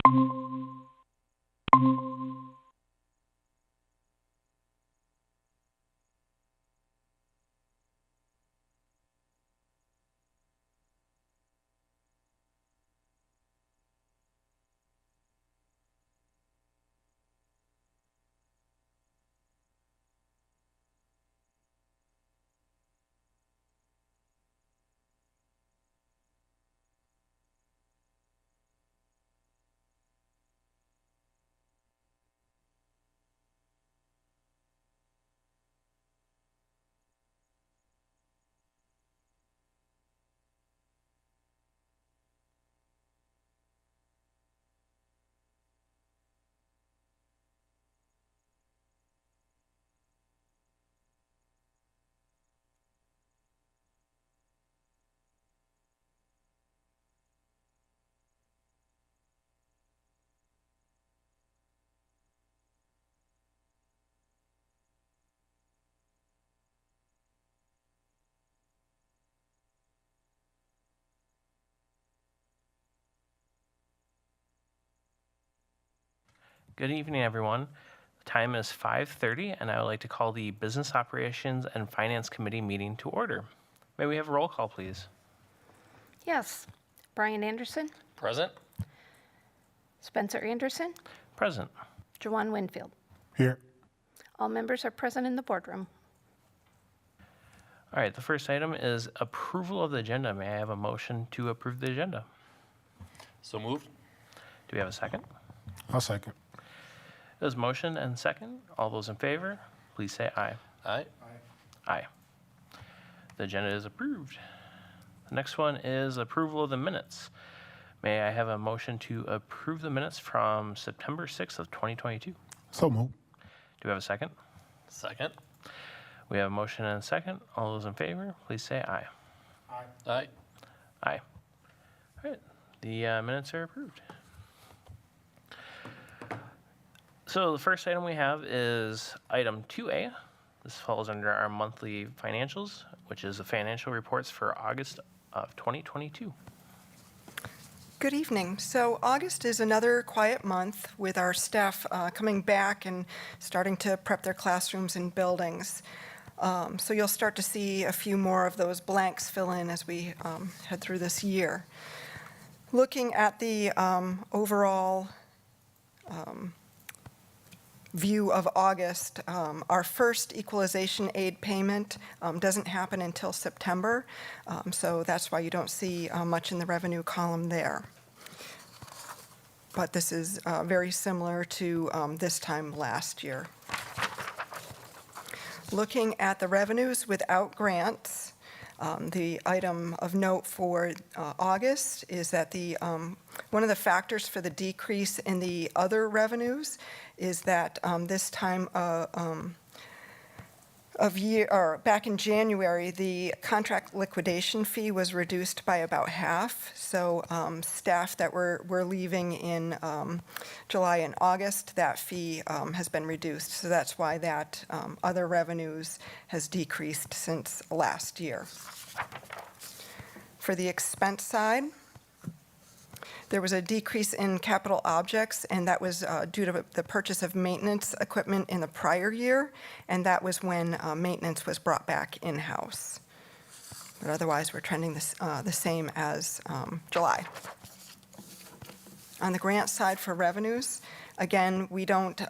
Good evening, everyone. The time is 5:30, and I would like to call the Business Operations and Finance Committee meeting to order. May we have a roll call, please? Yes. Brian Anderson, Present. Spencer Anderson, Present. Jawan Winfield. Here. All members are present in the boardroom. All right, the first item is approval of the agenda. May I have a motion to approve the agenda? So moved. Do we have a second? I'll second. There's motion and second. All those in favor, please say aye. Aye. Aye. The agenda is approved. The next one is approval of the minutes. May I have a motion to approve the minutes from September 6th of 2022? So move. Do we have a second? Second. We have a motion and a second. All those in favor, please say aye. Aye. Aye. All right, the minutes are approved. So the first item we have is item 2A. This falls under our monthly financials, which is the financial reports for August of 2022. Good evening. So August is another quiet month with our staff coming back and starting to prep their classrooms and buildings. So you'll start to see a few more of those blanks fill in as we head through this year. Looking at the overall view of August, our first equalization aid payment doesn't happen until September, so that's why you don't see much in the revenue column there. But this is very similar to this time last year. Looking at the revenues without grants, the item of note for August is that one of the factors for the decrease in the other revenues is that this time of year, or back in January, the contract liquidation fee was reduced by about half. So staff that were leaving in July and August, that fee has been reduced. So that's why that other revenues has decreased since last year. For the expense side, there was a decrease in capital objects, and that was due to the purchase of maintenance equipment in the prior year, and that was when maintenance was brought back in-house. But otherwise, we're trending the same as July. On the grant side for revenues, again, we don't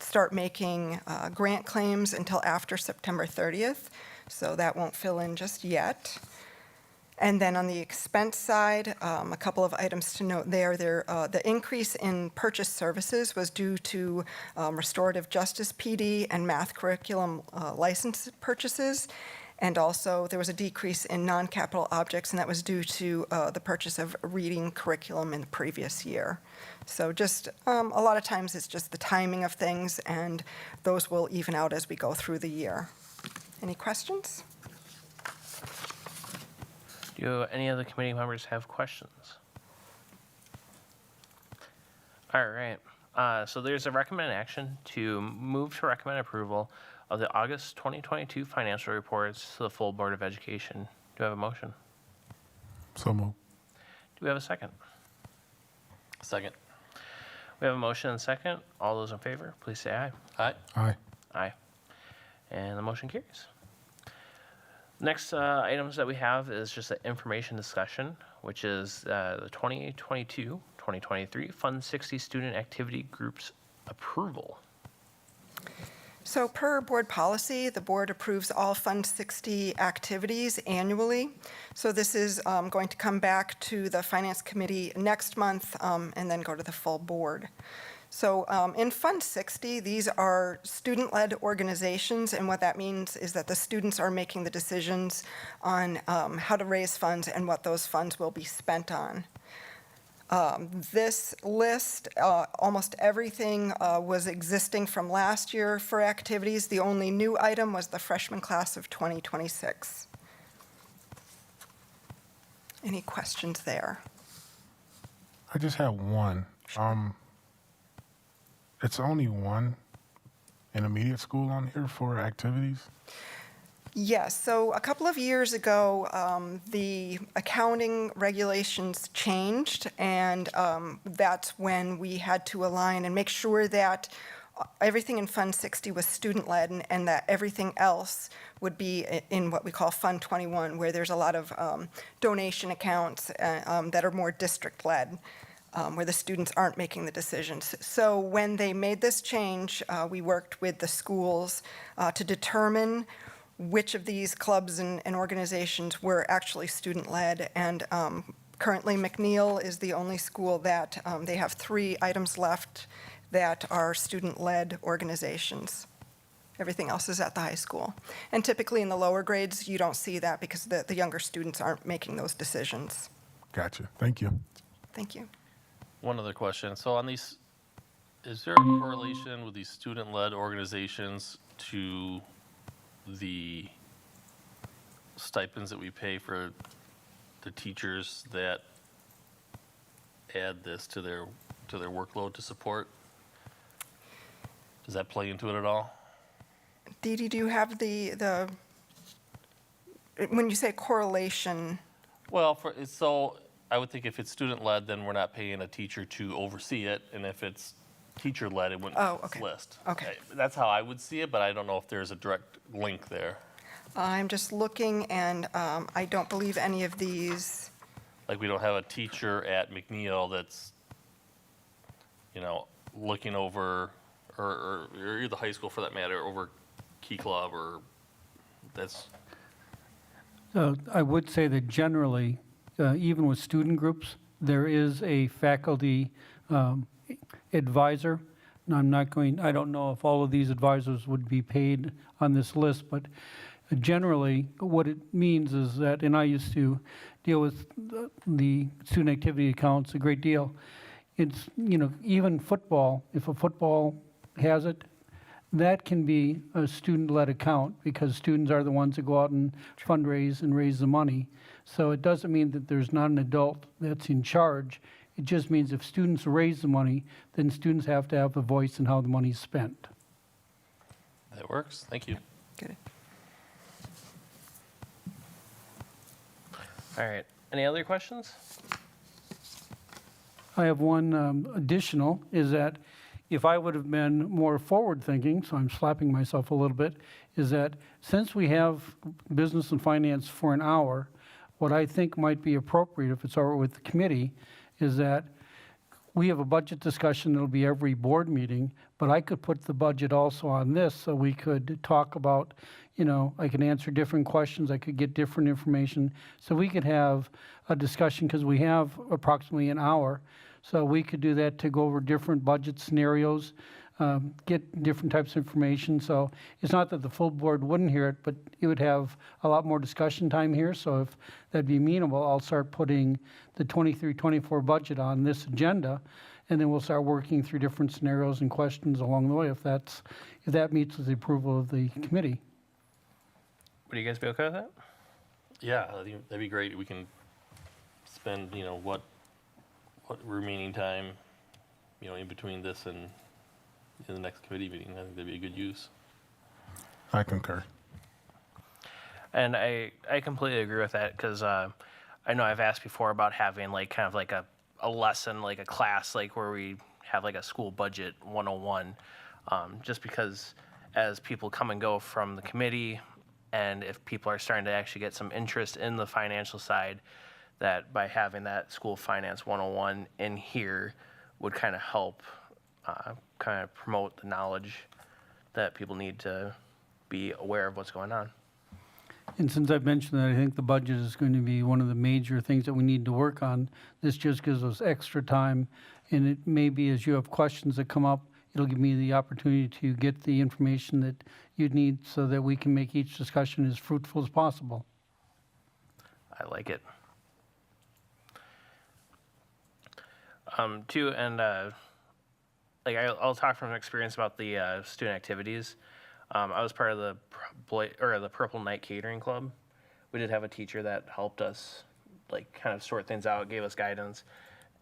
start making grant claims until after September 30th, so that won't fill in just yet. And then on the expense side, a couple of items to note there. The increase in purchase services was due to restorative justice PD and math curriculum license purchases. And also there was a decrease in non-capital objects, and that was due to the purchase of reading curriculum in the previous year. So just a lot of times it's just the timing of things, and those will even out as we go through the year. Any questions? Do any of the committee members have questions? All right. So there's a recommended action to move to recommend approval of the August 2022 financial reports to the full Board of Education. Do I have a motion? So move. Do we have a second? Second. We have a motion and a second. All those in favor, please say aye. Aye. Aye. Aye. And the motion carries. Next items that we have is just an information discussion, which is the 2022-2023 Fund 60 Student Activity Groups approval. So per board policy, the board approves all Fund 60 activities annually. So this is going to come back to the Finance Committee next month and then go to the full board. So in Fund 60, these are student-led organizations, and what that means is that the students are making the decisions on how to raise funds and what those funds will be spent on. This list, almost everything was existing from last year for activities. The only new item was the freshman class of 2026. Any questions there? I just have one. It's only one intermediate school on here for activities? Yes, so a couple of years ago, the accounting regulations changed, and that's when we had to align and make sure that everything in Fund 60 was student-led and that everything else would be in what we call Fund 21, where there's a lot of donation accounts that are more district-led, where the students aren't making the decisions. So when they made this change, we worked with the schools to determine which of these clubs and organizations were actually student-led. And currently, McNeil is the only school that they have 3 items left that are student-led organizations. Everything else is at the high school. And typically in the lower grades, you don't see that because the younger students aren't making those decisions. Gotcha. Thank you. Thank you. One other question. So on these, is there a correlation with these student-led organizations to the stipends that we pay for the teachers that add this to their workload to support? Does that play into it at all? Dee Dee, do you have the when you say correlation? Well, so I would think if it's student-led, then we're not paying a teacher to oversee it, and if it's teacher-led, it wouldn't be Oh, on this okay. list. Okay. That's how I would see it, but I don't know if there's a direct link there. I'm just looking, and I don't believe any of these. Like, we don't have a teacher at McNeil that's, looking over, or the high school for that matter, over Key Club, or that's, I would say that generally, even with student groups, there is a faculty advisor. And I don't know if all of these advisors would be paid on this list, but generally, what it means is that, and I used to deal with the student activity accounts a great deal. It's, even football, if a football has it, that can be a student-led account because students are the ones that go out and fundraise and raise the money. So it doesn't mean that there's not an adult that's in charge. It just means if students raise the money, then students have to have a voice in how the money's spent. that works. Thank you. Good. All right. Any other questions? I have one additional, is that if I would have been more forward-thinking, so I'm slapping myself a little bit, is that since we have business and finance for an hour, what I think might be appropriate, if it's all right with the committee, is that we have a budget discussion that'll be every board meeting, but I could put the budget also on this so we could talk about, I can answer different questions, I could get different information. So we could have a discussion because we have approximately an hour. So we could do that to go over different budget scenarios, get different types of information. So it's not that the full board wouldn't hear it, but it would have a lot more discussion time here. So if that'd be amenable, I'll start putting the 23-24 budget on this agenda, and then we'll start working through different scenarios and questions along the way if that meets with the approval of the committee. Would you guys be okay with that? Yeah, I think that'd be great. We can spend, what remaining time, in between this and the next committee meeting. I think that'd be a good use. I concur. And I completely agree with that because I know I've asked before about having kind of a lesson, like a class, where we have like a school budget 101, just because as people come and go from the committee, and if people are starting to actually get some interest in the financial side, that by having that school finance 101 in here would kind of help kind of promote the knowledge that people need to be aware of what's going on. And since I've mentioned that, I think the budget is going to be one of the major things that we need to work on. This just gives us extra time, and it may be as you have questions that come up, it'll give me the opportunity to get the information that you need so that we can make each discussion as fruitful as possible. I like it. Too, and like I'll talk from experience about the student activities. I was part of the the Purple Night Catering Club. We did have a teacher that helped us, like, kind of sort things out, gave us guidance,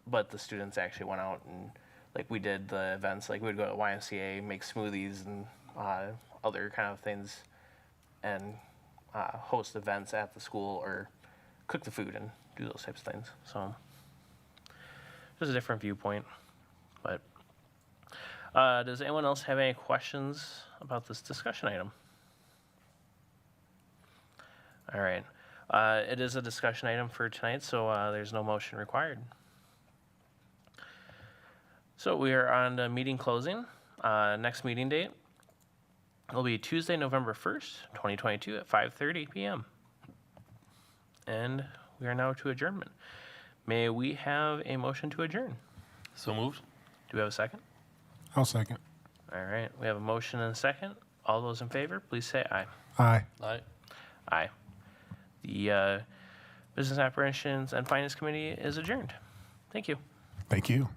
but the students actually went out and, like, we did the events. Like, we'd go to YMCA, make smoothies and other kind of things, and host events at the school or cook the food and do those types of things. So just a different viewpoint. But does anyone else have any questions about this discussion item? All right. It is a discussion item for tonight, so there's no motion required. So we are on the meeting closing. Next meeting date will be Tuesday, November 1st, 2022 at 5:30 p.m. And we are now to adjournment. May we have a motion to adjourn? So moved? Do we have a second? I'll second. All right. We have a motion and a second. All those in favor, please say aye. Aye. Aye. Aye. The Business Operations and Finance Committee is adjourned. Thank you. Thank you.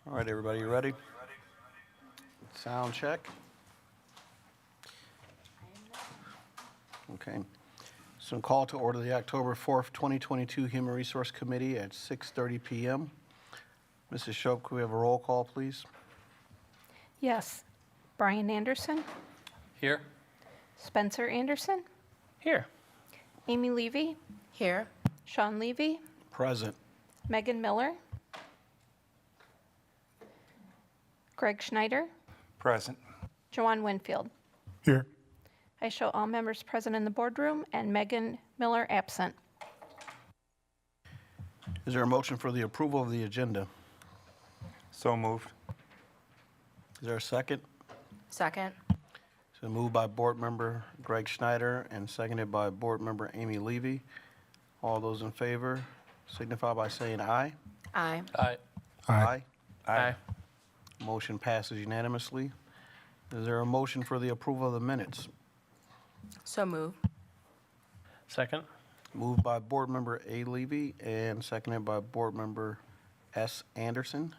All right, everybody, you ready? Sound check. Okay. So call to order the October 4th, 2022 Human Resource Committee at 6:30 PM. Mrs. Shope, could we have a roll call, please? Yes. Brian Anderson, Here? Spencer Anderson, Here. Amy Levy, Here. Sean Levy, Present. Megan Miller, Greg Schneider, Present. Joanne Winfield. Here. I show all members present in the boardroom and Megan Miller absent. Is there a motion for the approval of the agenda? So moved. Is there a second? Second. So moved by Board Member Greg Schneider and seconded by Board Member Amy Levy. All those in favor signify by saying aye. Aye. Aye. Aye. Aye. Motion passes unanimously. Is there a motion for the approval of the minutes? So move. Second. Moved by Board Member A. Levy and seconded by Board Member S. Anderson.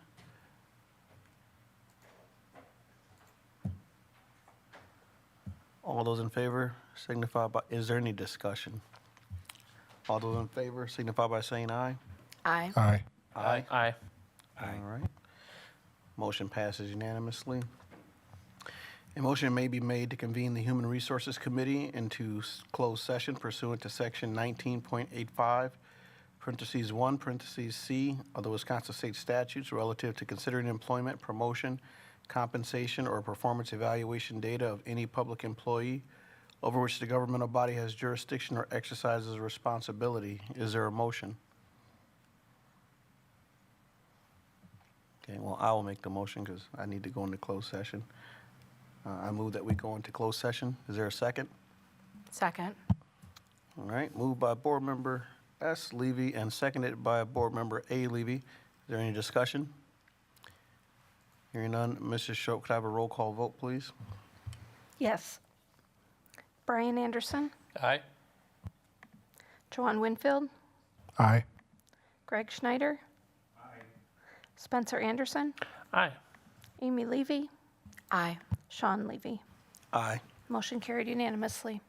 All those in favor signify by, is there any discussion? All those in favor signify by saying aye. Aye. Aye. Aye. Aye. All right. Motion passes unanimously. A motion may be made to convene the Human Resources Committee into closed session pursuant to Section 19.85, parentheses 1, parentheses C of the Wisconsin State Statutes relative to considering employment, promotion, compensation, or performance evaluation data of any public employee over which the governmental body has jurisdiction or exercises responsibility. Is there a motion? Okay, well, I will make the motion because I need to go into closed session. I move that we go into closed session. Is there a second? Second. All right, moved by Board Member S. Levy and seconded by Board Member A. Levy. Is there any discussion? Hearing none, Mrs. Shope, could I have a roll call vote, please? Yes. Brian Anderson, Aye. Joanne Winfield, Aye. Greg Schneider, Spencer Anderson, Aye. Amy Levy, Aye. Sean Levy. Aye. Motion carried unanimously.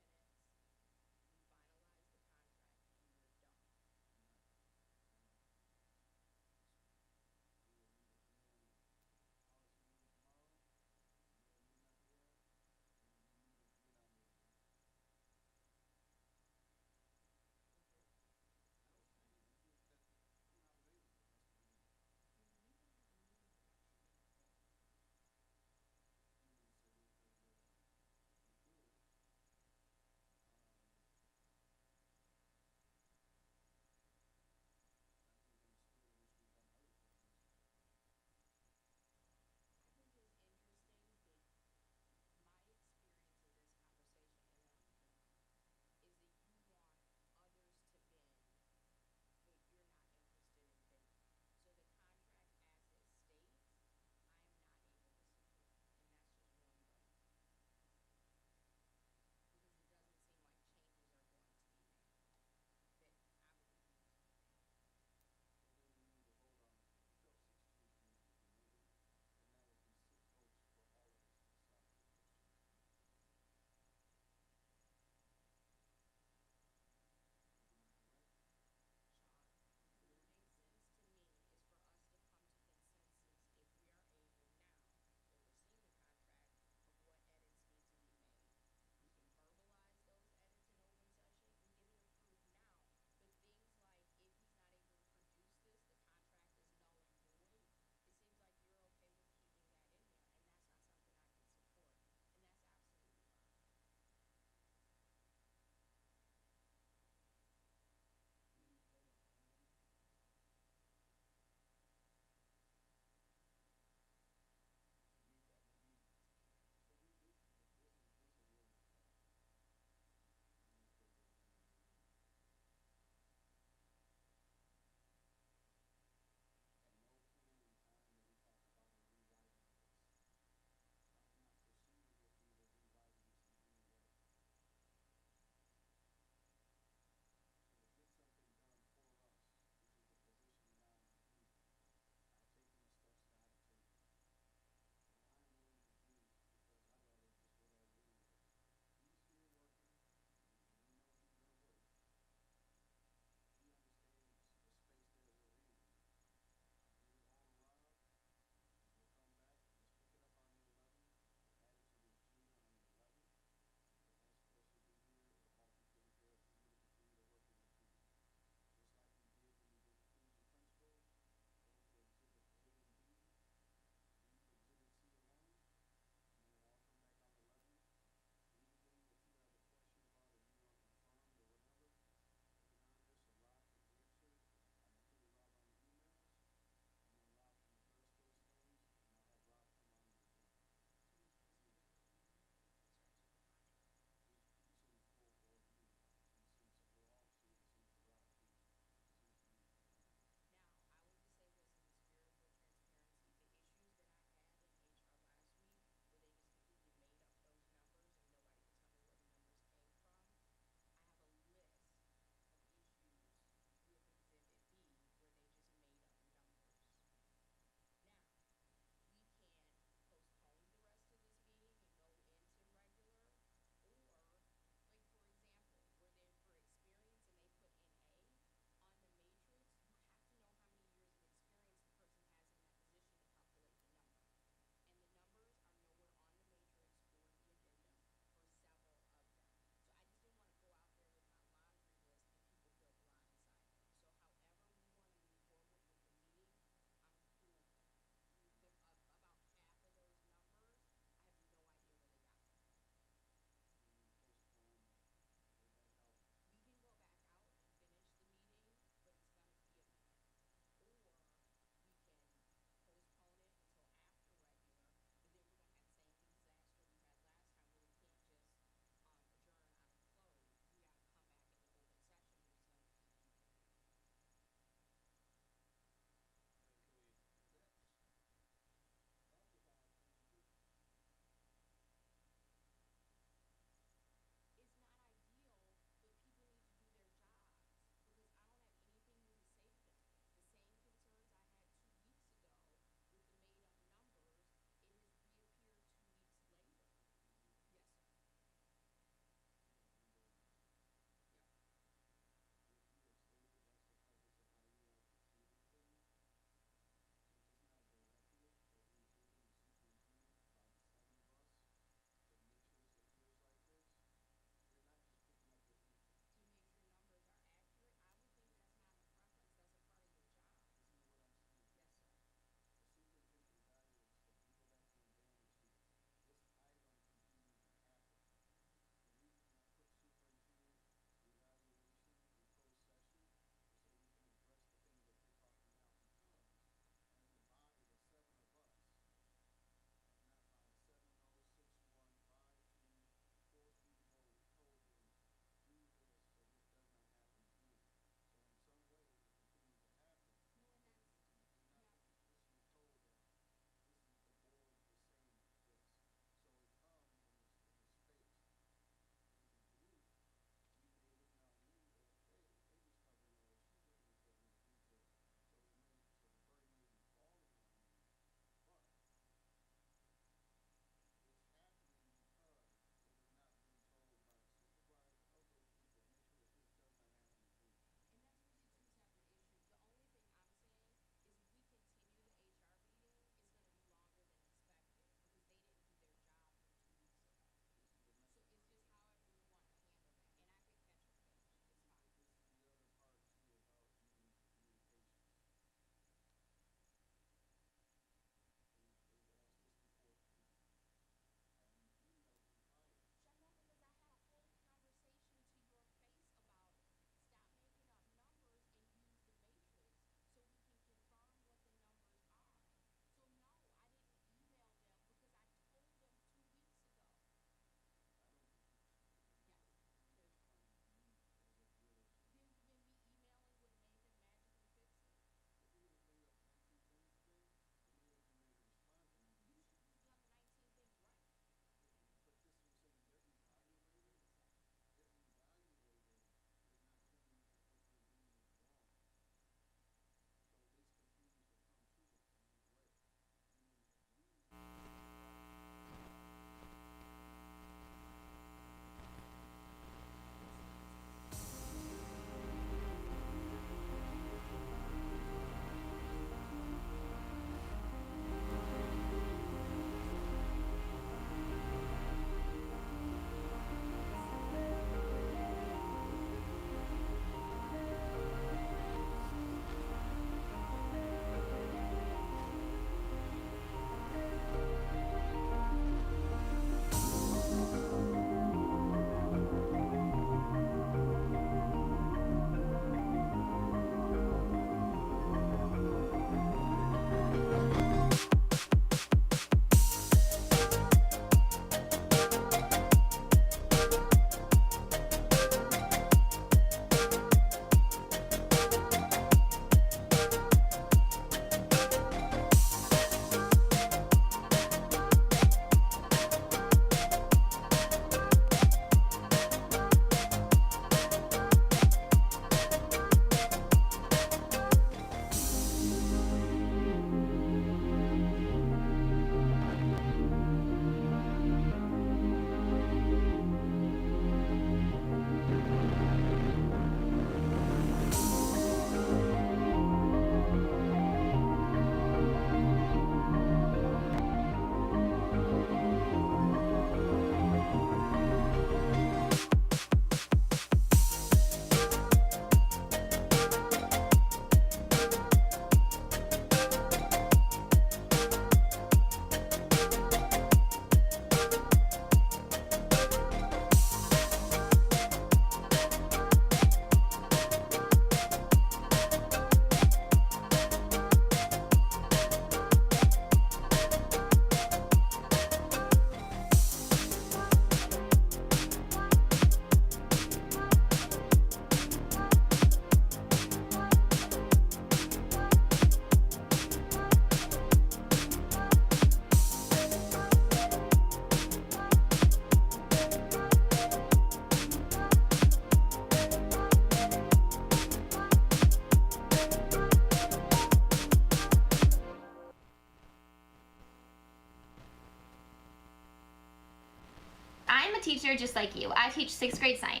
teacher just like you. I teach 6th grade science.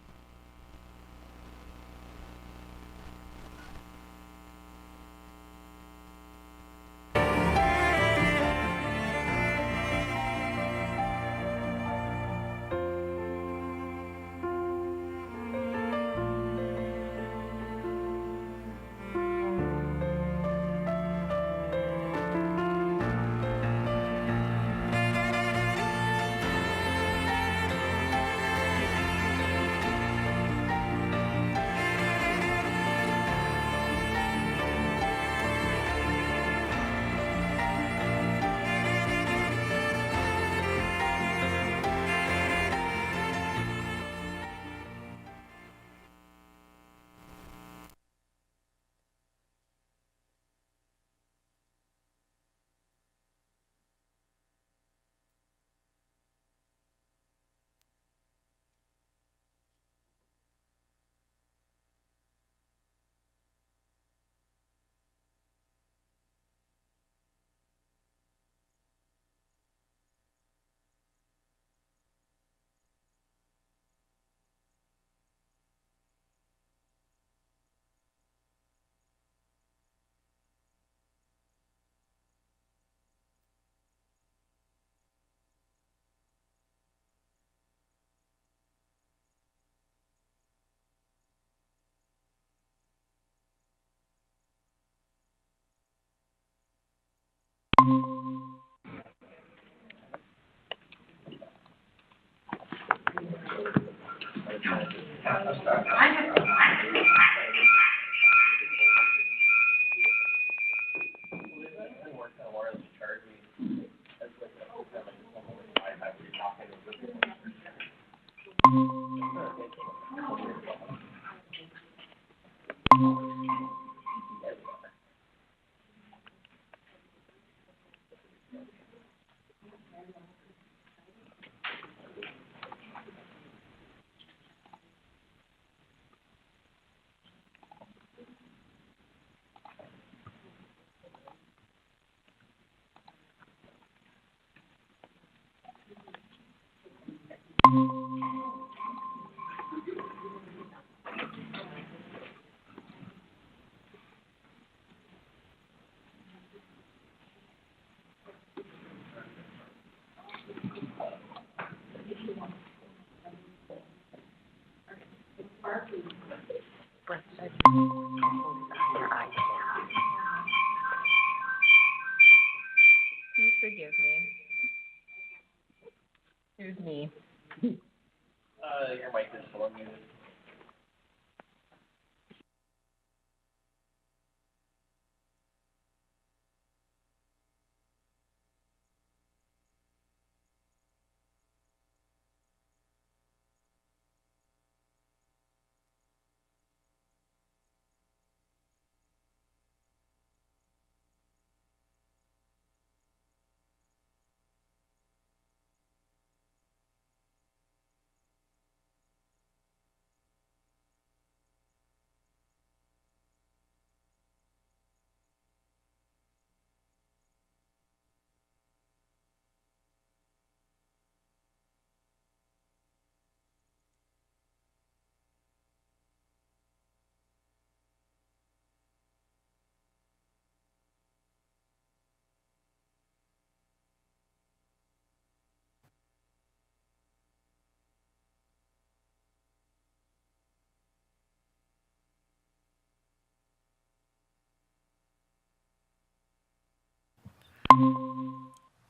Please forgive me. Here's me. Your mic is still muted.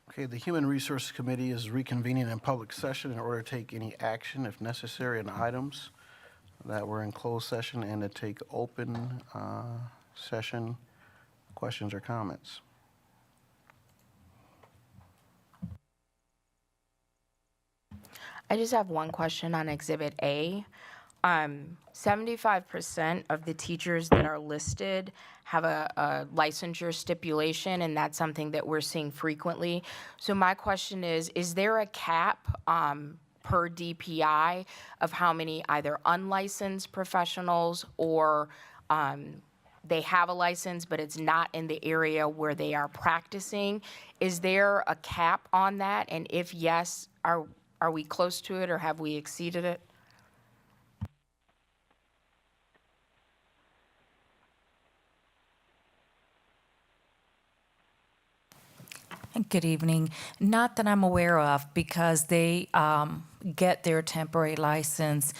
Okay, the Human Resources Committee is reconvening in public session in order to take any action, if necessary, on items that were in closed session and to take open session questions or comments. I just have one question on Exhibit A. 75% of the teachers that are listed have a licensure stipulation, and that's something that we're seeing frequently. So my question is there a cap per DPI of how many either unlicensed professionals or they have a license, but it's not in the area where they are practicing? Is there a cap on that? And if yes, Are we close to it or have we exceeded it? Good evening. Not that I'm aware of, because they get their temporary license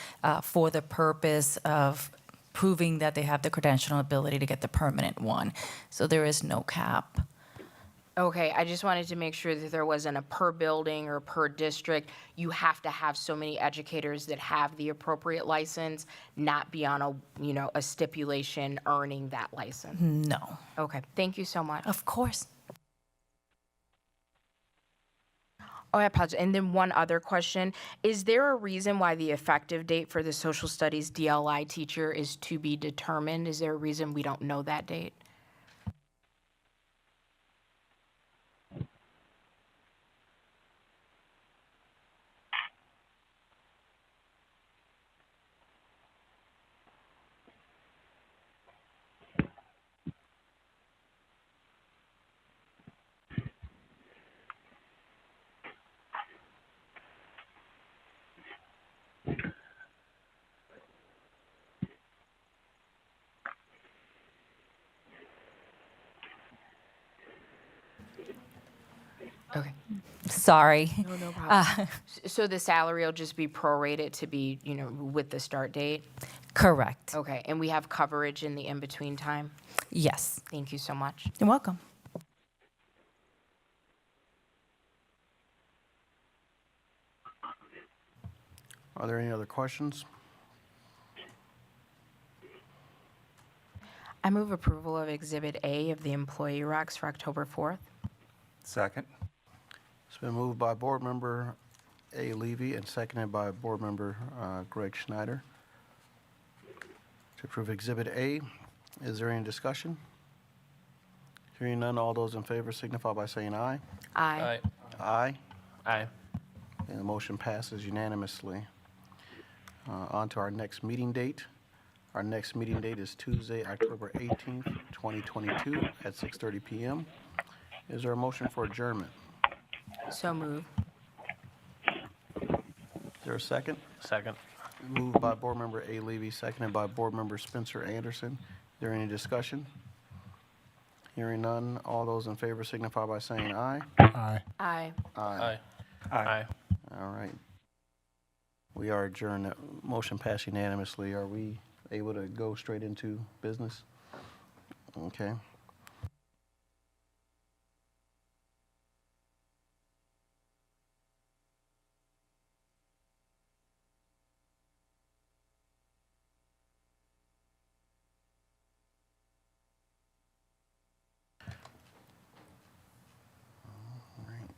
for the purpose of proving that they have the credential and ability to get the permanent one. So there is no cap. Okay, I just wanted to make sure that there wasn't a per building or per district. You have to have so many educators that have the appropriate license, not be on a stipulation earning that license. No. Okay, thank you so much. Of course. Oh, I apologize. And then one other question. Is there a reason why the effective date for the social studies DLI teacher is to be determined? Is there a reason we don't know that date? Okay. Sorry. No problem. So the salary will just be prorated to be, with the start date? Correct. Okay, and we have coverage in the in-between time? Yes. Thank you so much. You're welcome. Are there any other questions? I move approval of Exhibit A of the employee recs for October 4th. Second. It's been moved by Board Member A. Levy and seconded by Board Member Greg Schneider to approve Exhibit A. Is there any discussion? Hearing none, all those in favor signify by saying aye. Aye. Aye. Aye. And the motion passes unanimously. On to our next meeting date. Our next meeting date is Tuesday, October 18th, 2022 at 6:30 PM. Is there a motion for adjournment? So moved. Is there a second? Second. Moved by Board Member A. Levy, seconded by Board Member Spencer Anderson. Is there any discussion? Hearing none, all those in favor signify by saying aye. Aye. Aye. Aye. Aye. All right. We are adjourned. That motion passed unanimously. Are we able to go straight into business? Okay. All right.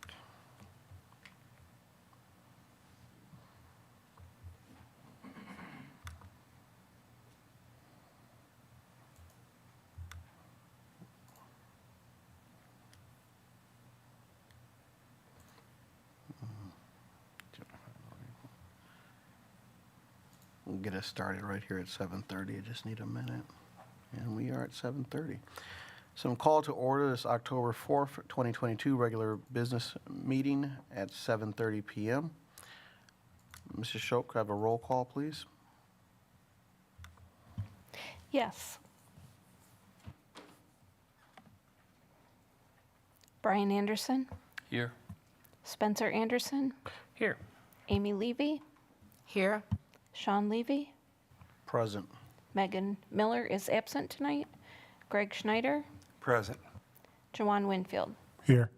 We'll get us started right here at 7:30. I just need a minute. And we are at 7:30. Some call to order this October 4th, 2022 regular business meeting at 7:30 PM. Mrs. Shoke, could I have a roll call, please? Yes. Brian Anderson, Here. Spencer Anderson, Here. Amy Levy, Here? Sean Levy, Present. Megan Miller is absent tonight, Greg Schneider, Present. Jawan Winfield. Here.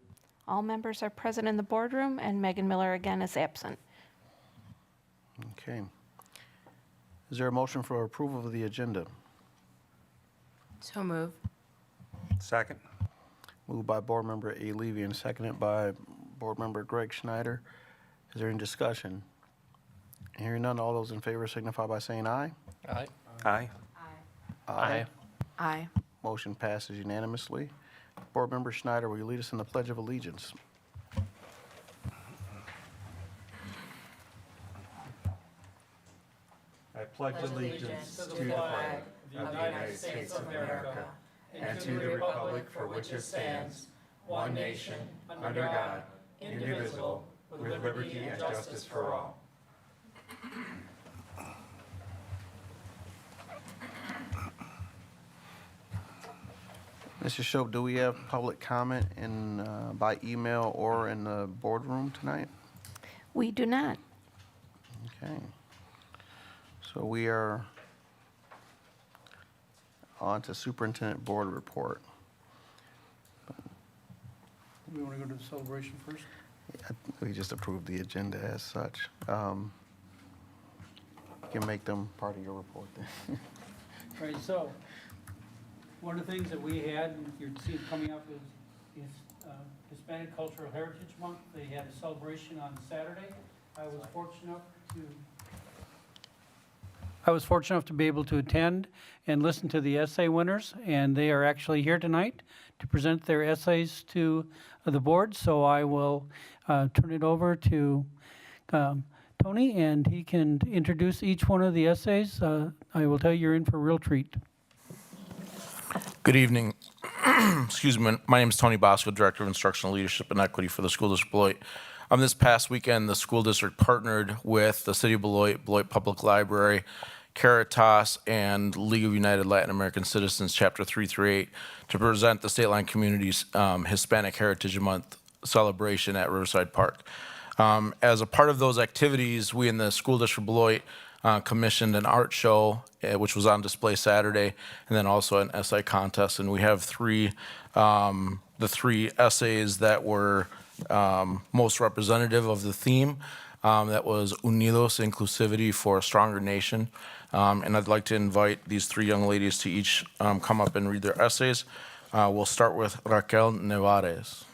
All members are present in the boardroom, and Megan Miller again is absent. Okay. Is there a motion for approval of the agenda? So moved. Second. Moved by Board Member A. Levy and seconded by Board Member Greg Schneider. Is there any discussion? Hearing none, all those in favor signify by saying aye. Aye. Aye. Aye. Aye. Motion passes unanimously. Board Member Schneider, will you lead us in the Pledge of Allegiance? I pledge allegiance to the flag of the United States of America and to the republic for which it stands, one nation, under God, indivisible, with liberty and justice for all. Mr. Shope, do we have public comment by email or in the boardroom tonight? We do not. Okay. So we are on to Superintendent Board Report. We want to go to the celebration first? We just approved the agenda as such. You can make them part of your report then. Right, so, one of the things that we had, and you're seeing coming up is Hispanic Cultural Heritage Month. They had a celebration on Saturday. I was fortunate enough to be able to attend and listen to the essay winners, and they are actually here tonight to present their essays to the board. So I will turn it over to Tony, and he can introduce each one of the essays. I will tell you, you're in for a real treat. Good evening. Excuse me. My name is Tony Bosco, Director of Instructional Leadership and Equity for the School District Beloit. This past weekend, the school district partnered with the City of Beloit, Beloit Public Library, Caritas, and League of United Latin American Citizens, Chapter 338, to present the State Line Community's Hispanic Heritage Month celebration at Riverside Park. As a part of those activities, we in the School District Beloit commissioned an art show, which was on display Saturday, and then also an essay contest. And we have the three essays that were most representative of the theme. That was Unidos, Inclusivity for a Stronger Nation. And I'd like to invite these three young ladies to each come up and read their essays. We'll start with Raquel Nevares.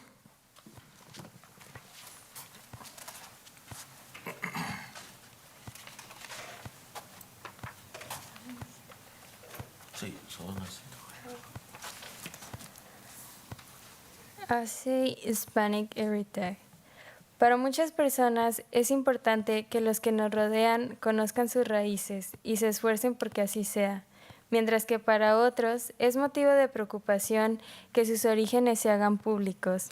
Hace Hispanic Heritage. Para muchas personas es importante que los que nos rodean conozcan sus raíces y se esfuercen porque así sea, mientras que para otros es motivo de preocupación que sus orígenes se hagan públicos.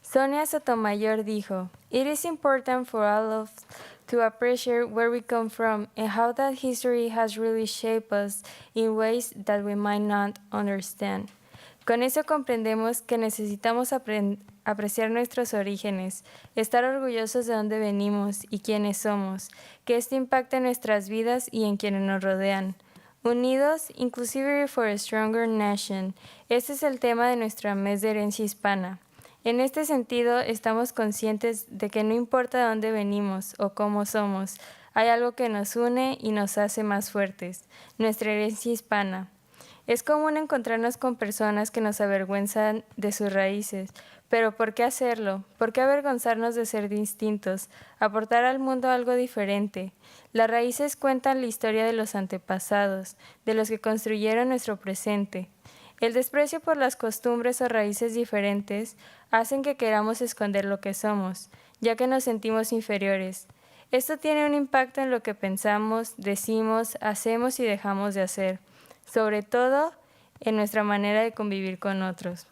Sonia Sotomayor dijo, "It is important for all of us to appreciate where we come from and how that history has really shaped us in ways that we might not understand." Con eso comprendemos que necesitamos apreciar nuestros orígenes, estar orgullosos de dónde venimos y quiénes somos, que esto impacte en nuestras vidas y en quienes nos rodean. Unidos, Inclusivity for a Stronger Nation. Este es el tema de nuestro mes de herencia hispana. En este sentido, estamos conscientes de que no importa de dónde venimos o cómo somos, hay algo que nos une y nos hace más fuertes, nuestra herencia hispana. Es común encontrarnos con personas que nos avergüenzan de sus raíces, pero ¿por qué hacerlo? ¿Por qué avergonzarnos de ser distintos? Aportar al mundo algo diferente. Las raíces cuentan la historia de los antepasados, de los que construyeron nuestro presente. El desprecio por las costumbres o raíces diferentes hacen que queramos esconder lo que somos, ya que nos sentimos inferiores. Esto tiene un impacto en lo que pensamos, decimos, hacemos y dejamos de hacer, sobre todo en nuestra manera de convivir con otros.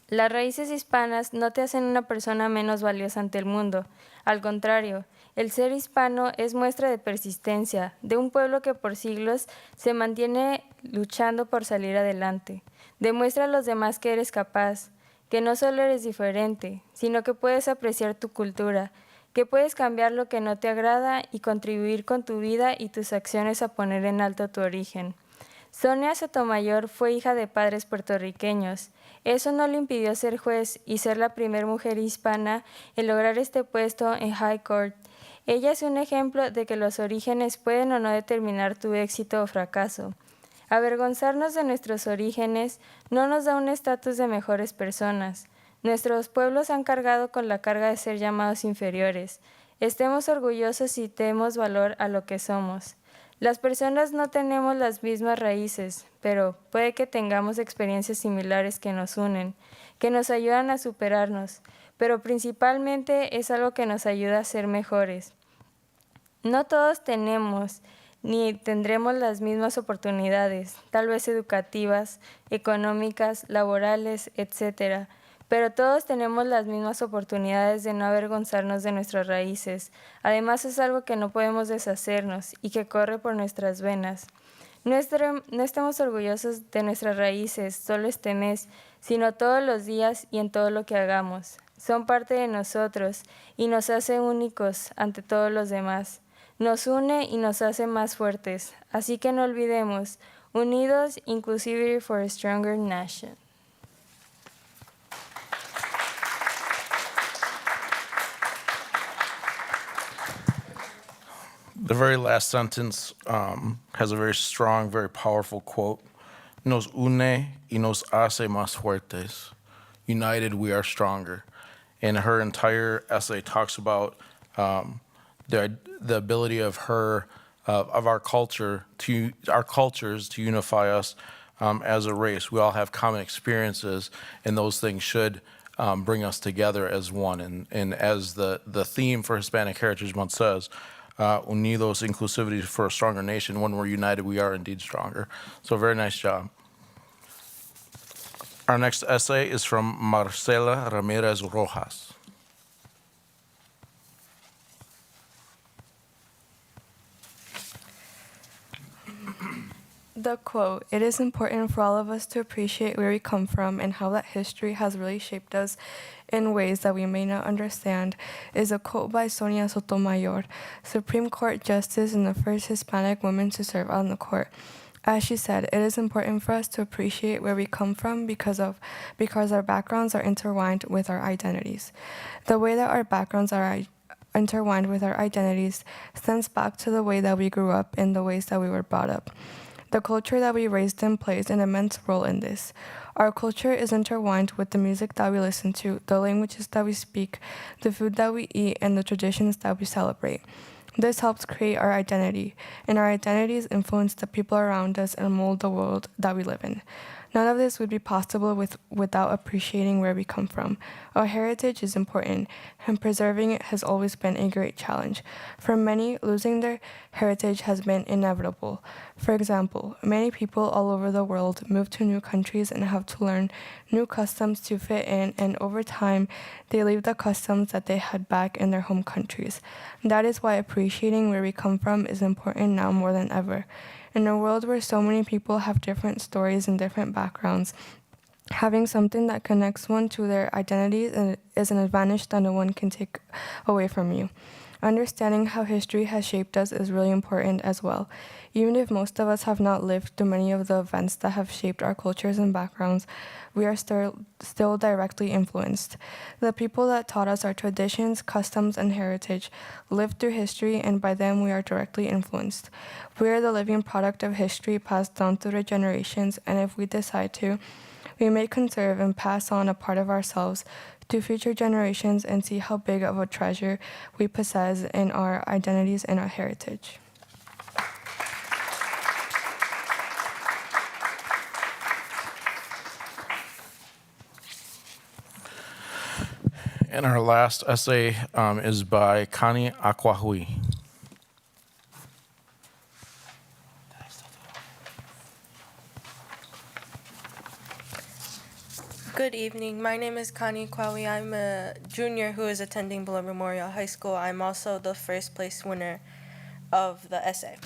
Las raíces hispanas no te hacen una persona menos valiosa ante el mundo. Al contrario, el ser hispano es muestra de persistencia, de un pueblo que por siglos se mantiene luchando por salir adelante. Demuestra a los demás que eres capaz, que no solo eres diferente, sino que puedes apreciar tu cultura, que puedes cambiar lo que no te agrada y contribuir con tu vida y tus acciones a poner en alto tu origen. Sonia Sotomayor fue hija de padres puertorriqueños. Eso no le impidió ser juez y ser la primera mujer hispana en lograr este puesto en High Court. Ella es un ejemplo de que los orígenes pueden o no determinar tu éxito o fracaso. Avergonzarnos de nuestros orígenes no nos da un estatus de mejores personas. Nuestros pueblos han cargado con la carga de ser llamados inferiores. Estemos orgullosos y demos valor a lo que somos. Las personas no tenemos las mismas raíces, pero puede que tengamos experiencias similares que nos unen, que nos ayudan a superarnos, pero principalmente es algo que nos ayuda a ser mejores. No todos tenemos ni tendremos las mismas oportunidades, tal vez educativas, económicas, laborales, etc., pero todos tenemos las mismas oportunidades de no avergonzarnos de nuestras raíces. Además es algo que no podemos deshacernos y que corre por nuestras venas. No estemos orgullosos de nuestras raíces solo este mes, sino todos los días y en todo lo que hagamos. Son parte de nosotros y nos hace únicos ante todos los demás. Nos une y nos hace más fuertes. Así que no olvidemos, unidos, inclusivity for a stronger nation. The very last sentence has a very strong, very powerful quote. Nos une y nos hace más fuertes. United, we are stronger. And her entire essay talks about the ability of our culture our cultures to unify us as a race. We all have common experiences, and those things should bring us together as one. And as the theme for Hispanic Heritage Month says, unidos, inclusivity for a stronger nation. When we're united, we are indeed stronger. So very nice job. Our next essay is from Marcela Ramirez Rojas. The quote, "It is important for all of us to appreciate where we come from and how that history has really shaped us in ways that we may not understand," is a quote by Sonia Sotomayor, Supreme Court Justice and the first Hispanic woman to serve on the court. As she said, it is important for us to appreciate where we come from because our backgrounds are intertwined with our identities. The way that our backgrounds are intertwined with our identities stems back to the way that we grew up and the ways that we were brought up. The culture that we raised in plays an immense role in this. Our culture is intertwined with the music that we listen to, the languages that we speak, the food that we eat, and the traditions that we celebrate. This helps create our identity, and our identities influence the people around us and mold the world that we live in. None of this would be possible without appreciating where we come from. Our heritage is important, and preserving it has always been a great challenge. For many, losing their heritage has been inevitable. For example, many people all over the world move to new countries and have to learn new customs to fit in, and over time, they leave the customs that they had back in their home countries. That is why appreciating where we come from is important now more than ever. In a world where so many people have different stories and different backgrounds, having something that connects one to their identity is an advantage that no one can take away from you. Understanding how history has shaped us is really important as well. Even if most of us have not lived through many of the events that have shaped our cultures and backgrounds, we are still directly influenced. The people that taught us our traditions, customs, and heritage lived through history, and by them we are directly influenced. We are the living product of history passed down through the generations, and if we decide to, we may conserve and pass on a part of ourselves to future generations and see how big of a treasure we possess in our identities and our heritage. And our last essay is by Connie Aquahui. Good evening. My name is Connie Kwawi. I'm a junior who is attending Below Memorial High School. I'm also the first place winner of the essay.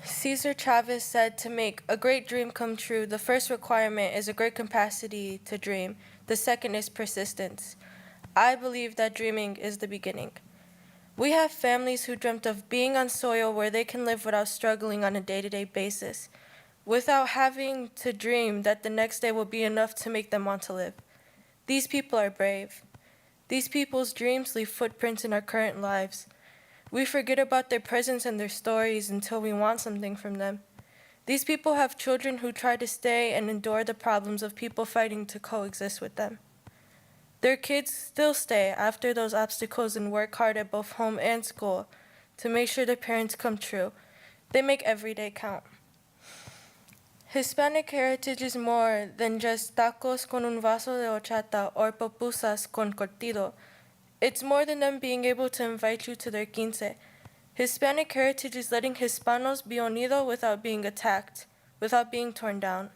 Cesar Chavez said, "To make a great dream come true, the first requirement is a great capacity to dream. The second is persistence. I believe that dreaming is the beginning. We have families who dreamt of being on soil where they can live without struggling on a day-to-day basis, without having to dream that the next day will be enough to make them want to live. These people are brave. These people's dreams leave footprints in our current lives. We forget about their presence and their stories until we want something from them. These people have children who try to stay and endure the problems of people fighting to coexist with them. Their kids still stay after those obstacles and work hard at both home and school to make sure their parents come true. They make every day count. Hispanic heritage is more than just tacos con un vaso de horchata or pupusas con curtido. It's more than them being able to invite you to their quince. Hispanic heritage is letting Hispanos be unido without being attacked, without being torn down.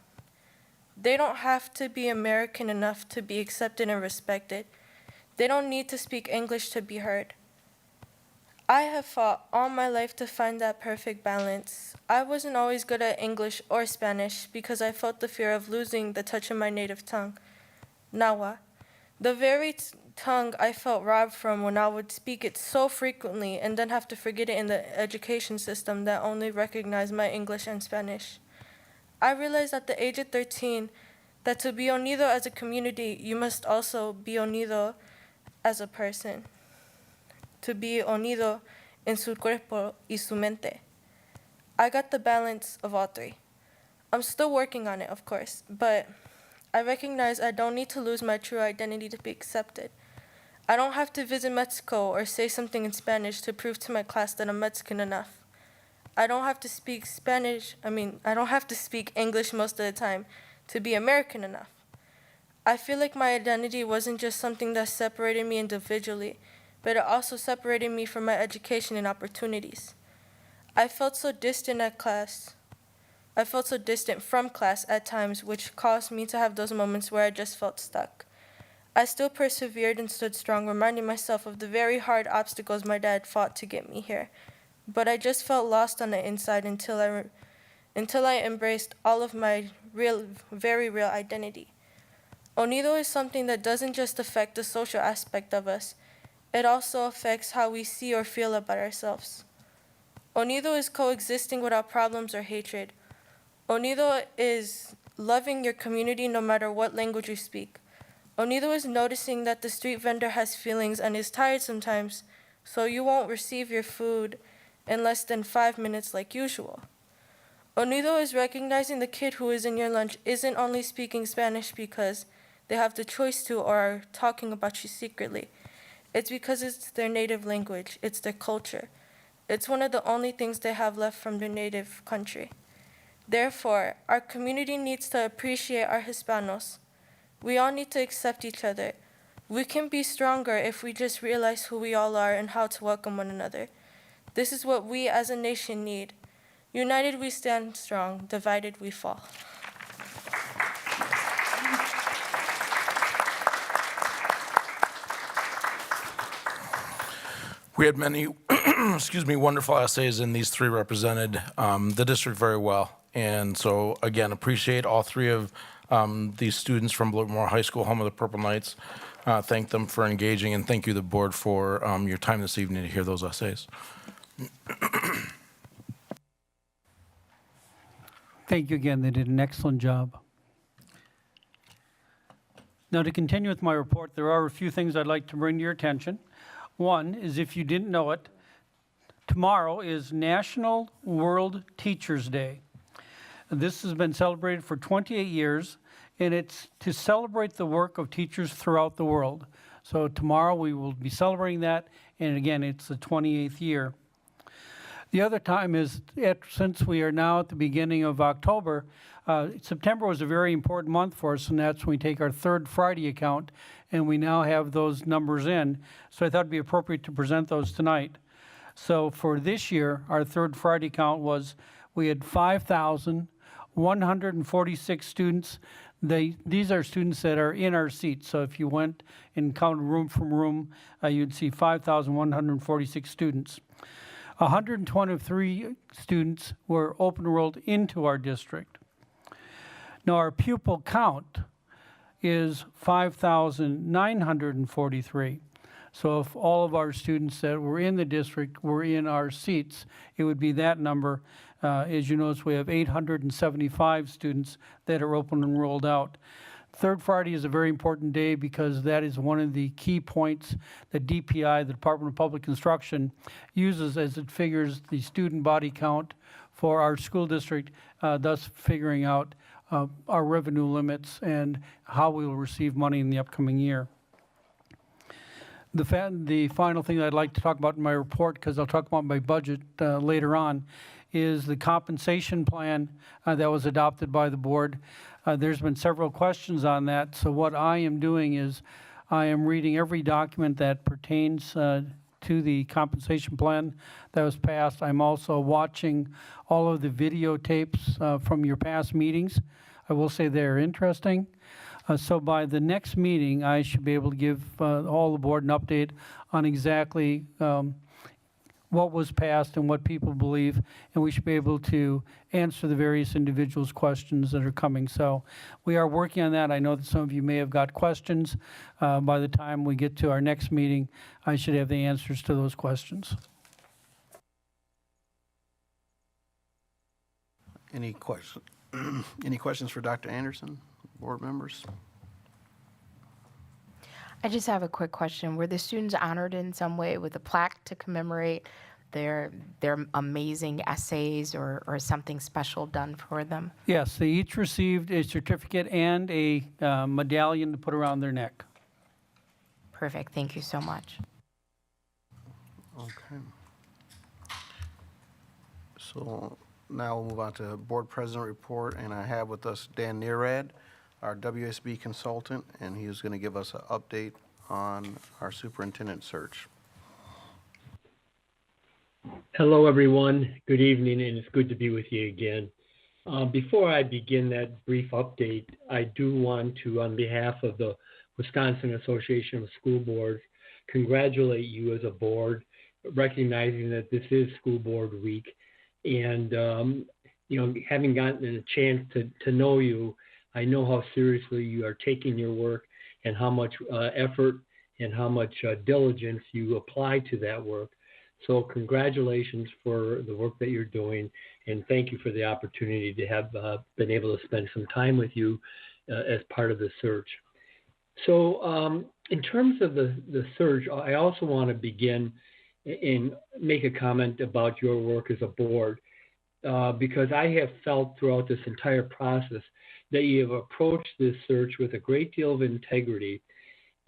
They don't have to be American enough to be accepted and respected. They don't need to speak English to be heard. I have fought all my life to find that perfect balance. I wasn't always good at English or Spanish because I felt the fear of losing the touch of my native tongue, Nawa. The very tongue I felt robbed from when I would speak it so frequently and then have to forget it in the education system that only recognized my English and Spanish. I realized at the age of 13 that to be unido as a community, you must also be unido as a person. To be unido en su cuerpo y su mente. I got the balance of all three. I'm still working on it, of course, but I recognize I don't need to lose my true identity to be accepted. I don't have to visit Mexico or say something in Spanish to prove to my class that I'm Mexican enough. I don't have to speak English most of the time to be American enough. I feel like my identity wasn't just something that separated me individually, but it also separated me from my education and opportunities. I felt so distant from class at times, which caused me to have those moments where I just felt stuck. I still persevered and stood strong, reminding myself of the very hard obstacles my dad fought to get me here. But I just felt lost on the inside until I embraced all of my very real identity. Unido is something that doesn't just affect the social aspect of us, it also affects how we see or feel about ourselves. Unido is coexisting without problems or hatred. Unido is loving your community no matter what language you speak. Unido is noticing that the street vendor has feelings and is tired sometimes, so you won't receive your food in less than 5 minutes like usual. Unido is recognizing the kid who is in your lunch isn't only speaking Spanish because they have the choice to or are talking about you secretly. It's because it's their native language, it's their culture. It's one of the only things they have left from their native country. Therefore, our community needs to appreciate our Hispanos. We all need to accept each other. We can be stronger if we just realize who we all are and how to welcome one another. This is what we as a nation need. United we stand strong, divided we fall. We had many, wonderful essays, and these three represented the district very well. And so, again, appreciate all three of these students from Blakemore High School, home of the Purple Knights. Thank them for engaging, and thank you, the board, for your time this evening to hear those essays. Thank you again. They did an excellent job. Now, to continue with my report, there are a few things I'd like to bring to your attention. One is, if you didn't know it, tomorrow is National World Teachers Day. This has been celebrated for 28 years, and it's to celebrate the work of teachers throughout the world. So tomorrow we will be celebrating that, and again, it's the 28th year. The other time is, since we are now at the beginning of October, September was a very important month for us, and that's when we take our third Friday account, and we now have those numbers in. So I thought it'd be appropriate to present those tonight. So for this year, our third Friday count was, we had 5,146 students. These are students that are in our seats. So if you went and counted room from room, you'd see 5,146 students. 123 students were open enrolled into our district. Now our pupil count is 5,943. So if all of our students that were in the district were in our seats, it would be that number. As you notice, we have 875 students that are open enrolled out. Third Friday is a very important day because that is one of the key points that DPI, the Department of Public Instruction, uses as it figures the student body count for our school district, thus figuring out our revenue limits and how we will receive money in the upcoming year. The final thing that I'd like to talk about in my report, because I'll talk about my budget later on, is the compensation plan that was adopted by the board. There's been several questions on that, so what I am doing is I am reading every document that pertains to the compensation plan that was passed. I'm also watching all of the videotapes from your past meetings. I will say they're interesting. So by the next meeting, I should be able to give all the board an update on exactly what was passed and what people believe, and we should be able to answer the various individuals' questions that are coming. So we are working on that. I know that some of you may have got questions. By the time we get to our next meeting, I should have the answers to those questions. Any questions? Any questions for Dr. Anderson, board members? I just have a quick question. Were the students honored in some way with a plaque to commemorate their amazing essays or something special done for them? Yes, they each received a certificate and a medallion to put around their neck. Perfect. Thank you so much. Okay. So now we'll move on to board president report, and I have with us Dan Neerad, our WSB consultant, and he is going to give us an update on our superintendent search. Hello, everyone. Good evening, and it's good to be with you again. Before I begin that brief update, I do want to, on behalf of the Wisconsin Association of School Boards, congratulate you as a board, recognizing that this is School Board Week. And, having gotten a chance to know you, I know how seriously you are taking your work and how much effort and how much diligence you apply to that work. So congratulations for the work that you're doing, and thank you for the opportunity to have been able to spend some time with you as part of the search. So in terms of the search, I also want to begin and make a comment about your work as a board, because I have felt throughout this entire process that you have approached this search with a great deal of integrity,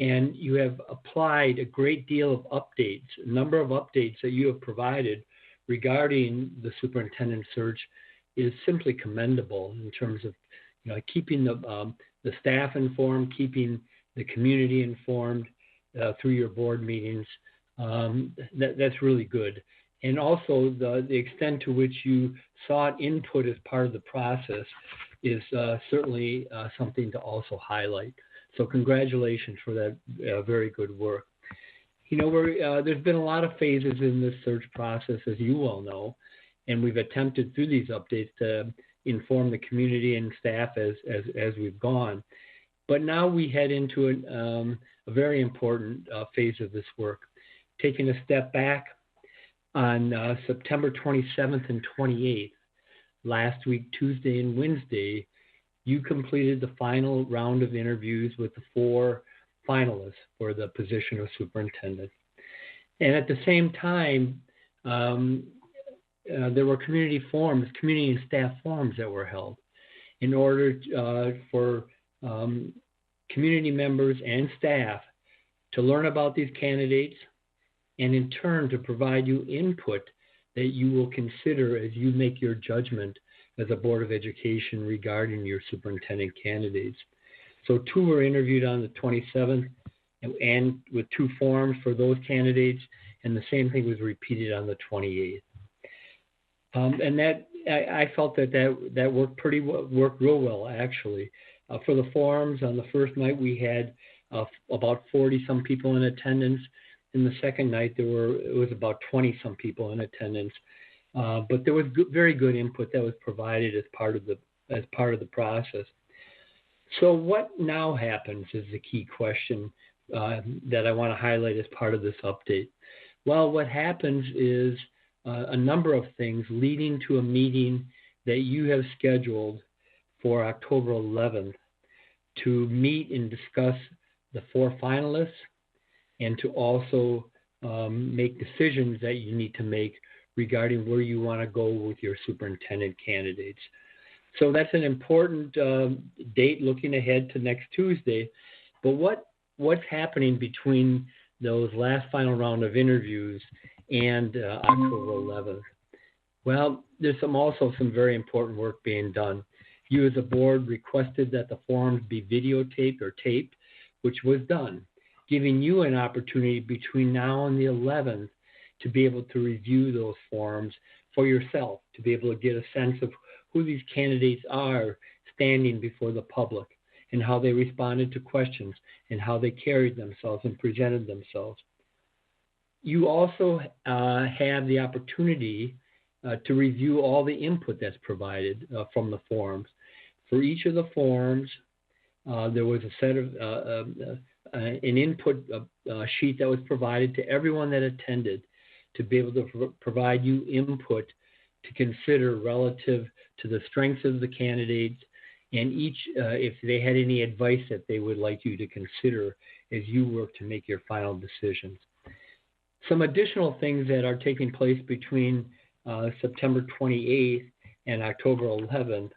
and you have applied a great deal of updates. A number of updates that you have provided regarding the superintendent search is simply commendable in terms of keeping the staff informed, keeping the community informed through your board meetings. That's really good. And also the extent to which you sought input as part of the process is certainly something to also highlight. So congratulations for that very good work. There's been a lot of phases in this search process, as you well know, and we've attempted through these updates to inform the community and staff as we've gone. But now we head into a very important phase of this work. Taking a step back, on September 27th and 28th, last week, Tuesday and Wednesday, you completed the final round of interviews with the 4 finalists for the position of superintendent. And at the same time, there were community and staff forums that were held in order for community members and staff to learn about these candidates, and in turn to provide you input that you will consider as you make your judgment as a Board of Education regarding your superintendent candidates. So 2 were interviewed on the 27th and with 2 forms for those candidates, and the same thing was repeated on the 28th. And that I felt that worked real well, actually. For the forums, on the first night we had about 40-some people in attendance. In the second night, it was about 20-some people in attendance, but there was very good input that was provided as part of the process. So what now happens is the key question that I want to highlight as part of this update. Well, what happens is a number of things leading to a meeting that you have scheduled for October 11th to meet and discuss the 4 finalists, and to also make decisions that you need to make regarding where you want to go with your superintendent candidates. So that's an important date looking ahead to next Tuesday. But what's happening between those last final round of interviews and October 11th? Well, there's also some very important work being done. You as a board requested that the forums be videotaped or taped, which was done, giving you an opportunity between now and the 11th to be able to review those forms for yourself, to be able to get a sense of who these candidates are, standing before the public and how they responded to questions and how they carried themselves and presented themselves. You also have the opportunity to review all the input that's provided from the forums. For each of the forums, there was a set of an input sheet that was provided to everyone that attended to be able to provide you input to consider relative to the strengths of the candidates and each, if they had any advice that they would like you to consider as you work to make your final decisions. Some additional things that are taking place between September 28th and October 11th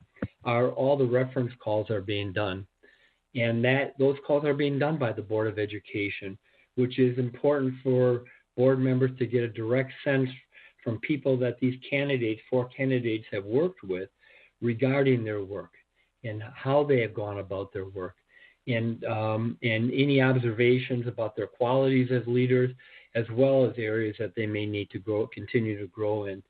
are all the reference calls are being done. And those calls are being done by the Board of Education, which is important for board members to get a direct sense from people that these candidates, 4 candidates, have worked with regarding their work and how they have gone about their work, and any observations about their qualities as leaders, as well as areas that they may need to continue to grow in.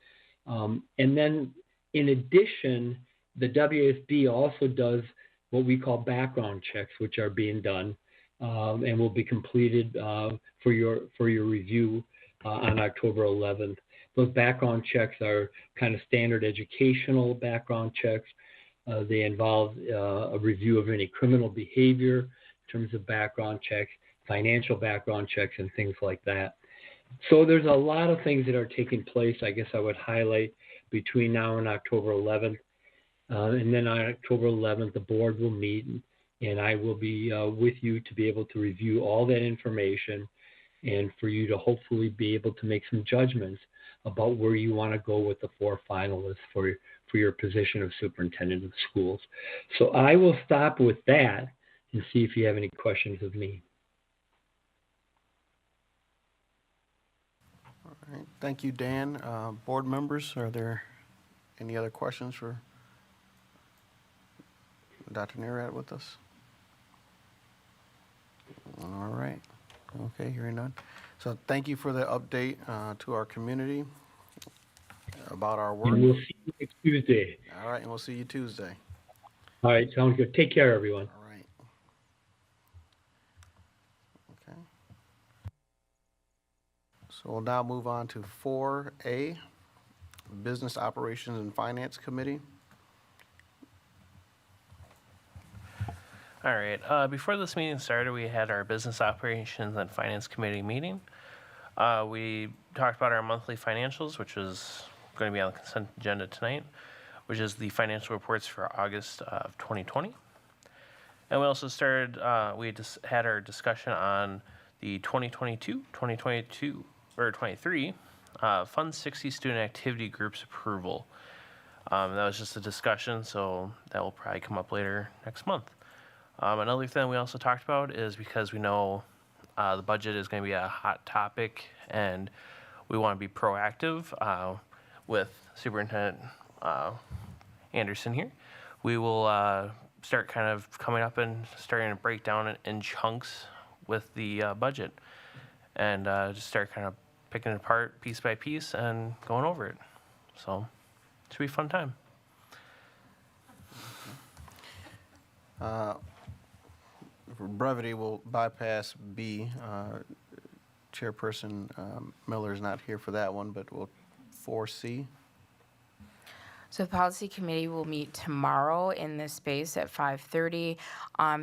And then, in addition, the WSB also does what we call background checks, which are being done and will be completed for your review on October 11th. Those background checks are kind of standard educational background checks. They involve a review of any criminal behavior in terms of background checks, financial background checks, and things like that. So there's a lot of things that are taking place, I guess I would highlight, between now and October 11th. And then on October 11th, the board will meet, and I will be with you to be able to review all that information and for you to hopefully be able to make some judgments about where you want to go with the 4 finalists for your position of superintendent of schools. So I will stop with that and see if you have any questions of me. All right. Thank you, Dan. Board members, are there any other questions for Dr. Nerat with us? All right. Okay, hearing none. So thank you for the update to our community about our work. And we'll see you next Tuesday. All right, and we'll see you Tuesday. All right, sounds good. Take care, everyone. All right. Okay. So we'll now move on to 4A, Business Operations and Finance Committee. All right. Before this meeting started, we had our Business Operations and Finance Committee meeting. We talked about our monthly financials, which is going to be on the consent agenda tonight, which is the financial reports for August of 2020. And we also started, we just had our discussion on the 2022, or 23 Fund 60 Student Activity Groups approval. That was just a discussion, so that will probably come up later next month. Another thing we also talked about is because we know the budget is going to be a hot topic and we want to be proactive with Superintendent Anderson here. We will start kind of coming up and starting to break down in chunks with the budget and just start kind of picking it apart piece by piece and going over it. So it should be a fun time. For brevity, we'll bypass B. Chairperson Miller is not here for that one, but we'll 4C. So the policy committee will meet tomorrow in this space at 5:30.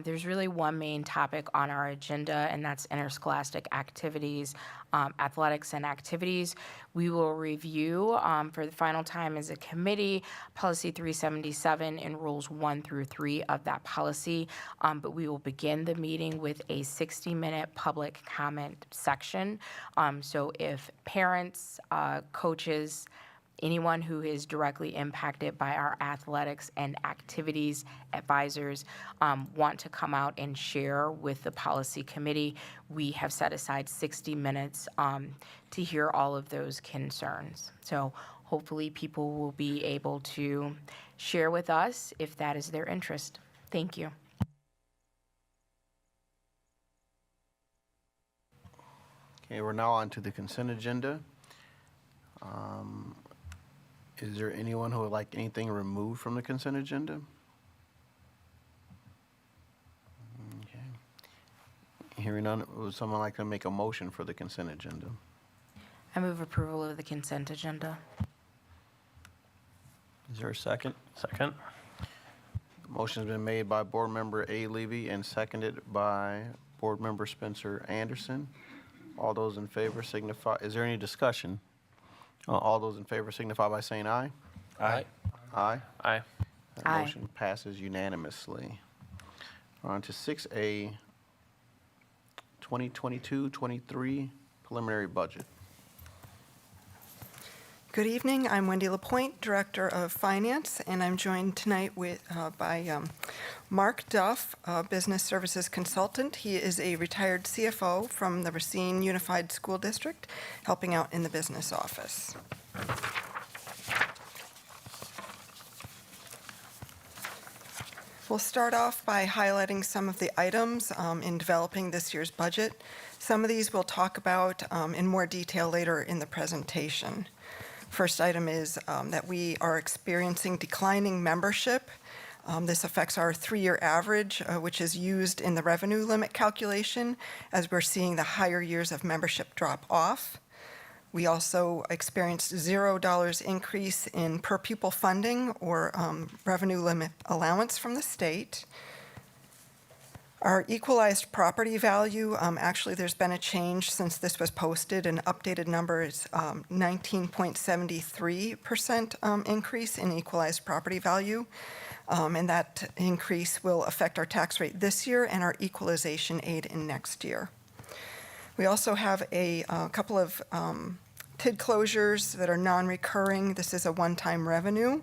There's really one main topic on our agenda, and that's interscholastic activities, athletics and activities. We will review for the final time as a committee, policy 377 and rules 1 through 3 of that policy. But we will begin the meeting with a 60-minute public comment section. So if parents, coaches, anyone who is directly impacted by our athletics and activities advisors want to come out and share with the policy committee, we have set aside 60 minutes to hear all of those concerns. So hopefully people will be able to share with us if that is their interest. Thank you. Okay, we're now on to the consent agenda. Is there anyone who would like anything removed from the consent agenda? Hearing none, would someone like to make a motion for the consent agenda? I move approval of the consent agenda. Is there a second? Second. Motion's been made by Board Member A. Levy and seconded by Board Member Spencer Anderson. All those in favor signify, is there any discussion? All those in favor signify by saying aye. Aye. Aye. Aye. That Aye. motion passes unanimously. On to 6A, 2022-23 preliminary budget. Good evening. I'm Wendy Lapointe, Director of Finance, and I'm joined tonight by Mark Duff, a Business Services Consultant. He is a retired CFO from the Racine Unified School District, helping out in the business office. We'll start off by highlighting some of the items in developing this year's budget. Some of these we'll talk about in more detail later in the presentation. First item is that we are experiencing declining membership. This affects our 3-year average, which is used in the revenue limit calculation, as we're seeing the higher years of membership drop off. We also experienced $0 increase in per pupil funding or revenue limit allowance from the state. Our equalized property value, actually there's been a change since this was posted. An updated number is 19.73% increase in equalized property value. And that increase will affect our tax rate this year and our equalization aid in next year. We also have a couple of TID closures that are non-recurring. This is a one-time revenue.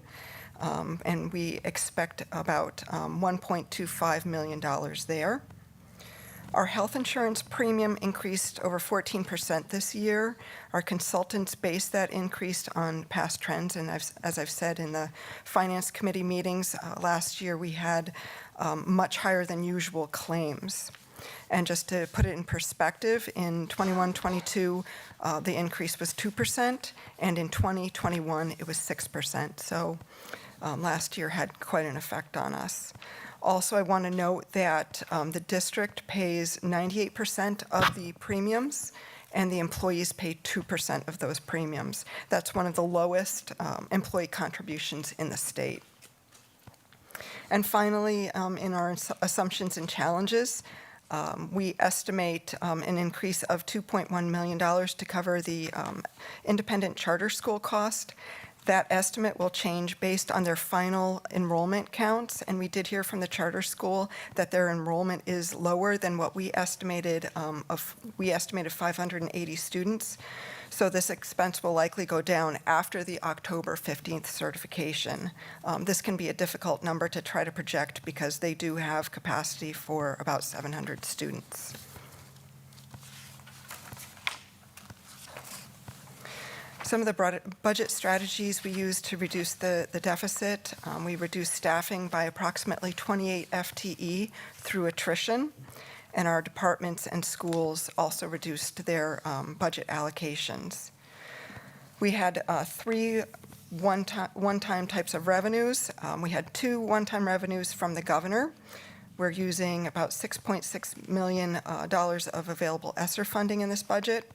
And we expect about $1.25 million there. Our health insurance premium increased over 14% this year. Our consultants based that increase on past trends, and as I've said in the Finance Committee meetings, last year we had much higher than usual claims. And just to put it in perspective, in 21-22, the increase was 2%, and in 2021, it was 6%. So last year had quite an effect on us. Also, I want to note that the district pays 98% of the premiums, and the employees pay 2% of those premiums. That's one of the lowest employee contributions in the state. And finally, in our assumptions and challenges, we estimate an increase of $2.1 million to cover the independent charter school cost. That estimate will change based on their final enrollment counts, and we did hear from the charter school that their enrollment is lower than what we estimated. We estimated 580 students, so this expense will likely go down after the October 15th certification. This can be a difficult number to try to project because they do have capacity for about 700 students. Some of the budget strategies we used to reduce the deficit, we reduced staffing by approximately 28 FTE through attrition, and our departments and schools also reduced their budget allocations. We had 3 one-time types of revenues. We had 2 one-time revenues from the governor. We're using about $6.6 million of available ESSER funding in this budget.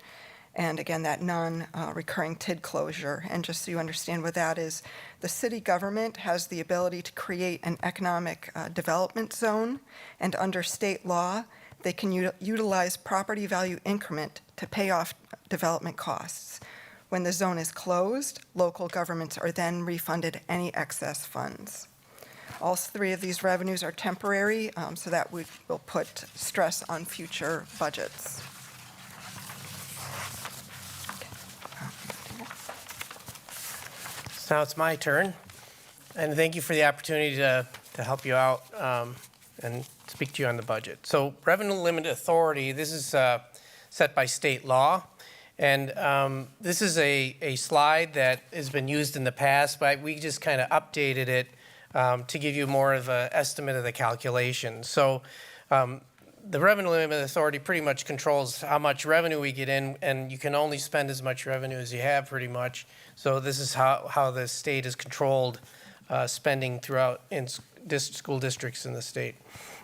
And again, that non-recurring TID closure. And just so you understand what that is, the city government has the ability to create an economic development zone, and under state law, they can utilize property value increment to pay off development costs. When the zone is closed, local governments are then refunded any excess funds. All 3 of these revenues are temporary, so that will put stress on future budgets. So now it's my turn, and thank you for the opportunity to help you out and speak to you on the budget. So revenue limit authority, this is set by state law, and this is a slide that has been used in the past, but we just kind of updated it to give you more of an estimate of the calculation. So the revenue limit authority pretty much controls how much revenue we get in, and you can only spend as much revenue as you have pretty much. So this is how the state has controlled spending throughout in school districts in the state.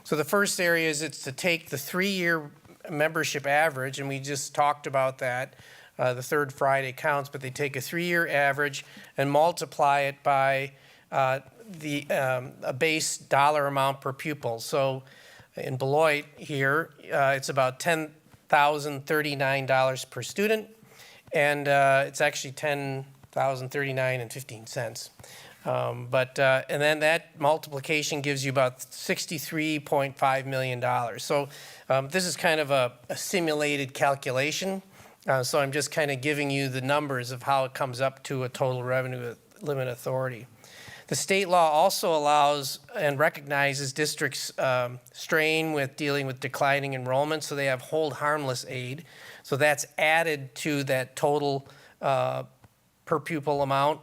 So the first area is it's to take the 3-year membership average, and we just talked about that. The third Friday counts, but they take a 3-year average and multiply it by a base dollar amount per pupil. So in Beloit here, it's about $10,039 per student, and it's actually $10,039.15. And then that multiplication gives you about $63.5 million. So this is kind of a simulated calculation. So I'm just kind of giving you the numbers of how it comes up to a total revenue limit authority. The state law also allows and recognizes districts' strain with dealing with declining enrollment, so they have hold harmless aid. So that's added to that total per pupil amount.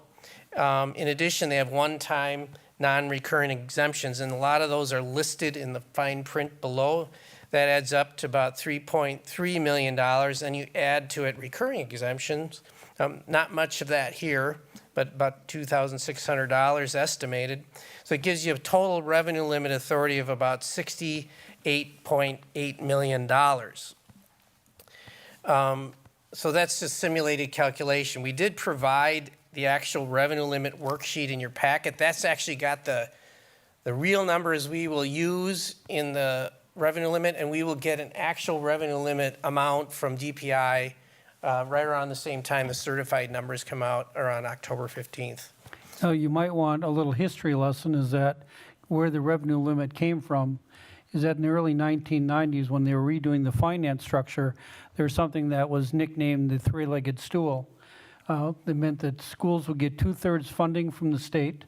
In addition, they have one-time non-recurring exemptions, and a lot of those are listed in the fine print below. That adds up to about $3.3 million, and you add to it recurring exemptions. Not much of that here, but about $2,600 estimated. So it gives you a total revenue limit authority of about $68.8 million. So that's just simulated calculation. We did provide the actual revenue limit worksheet in your packet. That's actually got the real numbers we will use in the revenue limit, and we will get an actual revenue limit amount from DPI right around the same time the certified numbers come out, around October 15th. So you might want a little history lesson, is that where the revenue limit came from is that in the early 1990s, when they were redoing the finance structure, there was something that was nicknamed the three-legged stool. That meant that schools would get 2/3 funding from the state,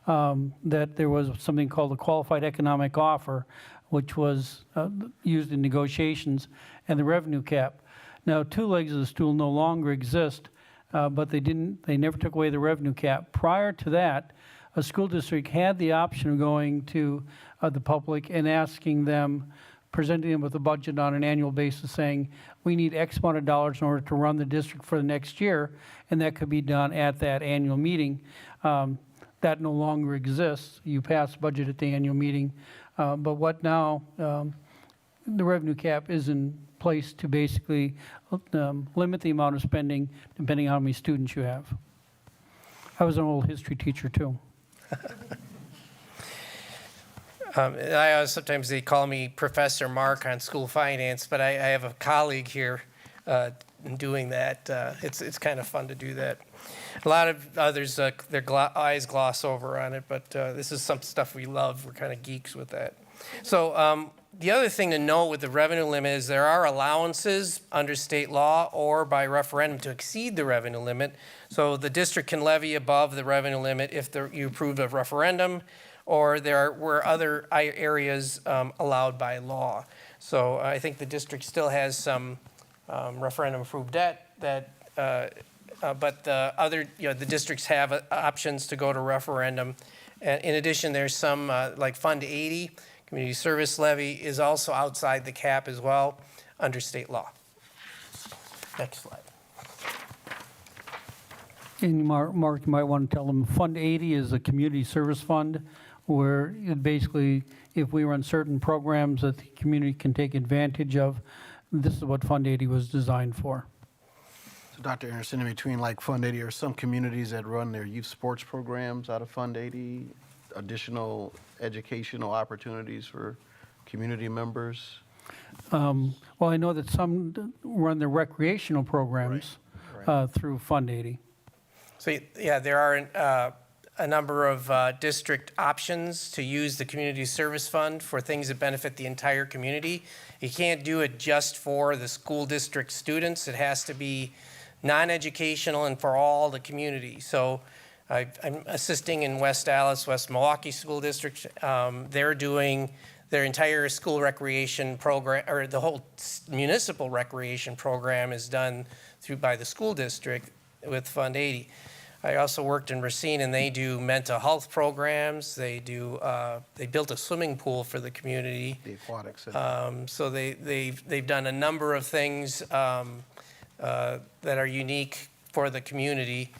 that there was something called a qualified economic offer, which was used in negotiations, and the revenue cap. Now, 2 legs of the stool no longer exist, but they never took away the revenue cap. Prior to that, a school district had the option of going to the public and asking them, presenting them with a budget on an annual basis, saying, we need X amount of dollars in order to run the district for the next year, and that could be done at that annual meeting. That no longer exists. You pass budget at the annual meeting. But what now, the revenue cap is in place to basically limit the amount of spending depending on how many students you have. I was an old history teacher too. Sometimes they call me Professor Mark on school finance, but I have a colleague here doing that. It's kind of fun to do that. A lot of others, their eyes gloss over on it, but this is some stuff we love. We're kind of geeks with that. So the other thing to note with the revenue limit is there are allowances under state law or by referendum to exceed the revenue limit. So the district can levy above the revenue limit if you approve of referendum, or there were other areas allowed by law. So I think the district still has some referendum-approved debt that. But the districts have options to go to referendum. And in addition, there's some, like Fund 80, community service levy, is also outside the cap as well under state law. Next slide. And Mark, you might want to tell them Fund 80 is a community service fund where it basically, if we run certain programs that the community can take advantage of, this is what Fund 80 was designed for. Dr. Anderson, in between like Fund 80, are some communities that run their youth sports programs out of Fund 80, additional educational opportunities for community members? Well, I know that some run their recreational programs through Fund 80. So, yeah, there are a number of district options to use the community service fund for things that benefit the entire community. You can't do it just for the school district students. It has to be non-educational and for all the community. So I'm assisting in West Dallas, West Milwaukee School District. They're doing their entire school recreation program, or the whole municipal recreation program is done by the school district with Fund 80. I also worked in Racine, and they do mental health programs. They built a swimming pool for the community. The aquatic center. So they've done a number of things that are unique for the community.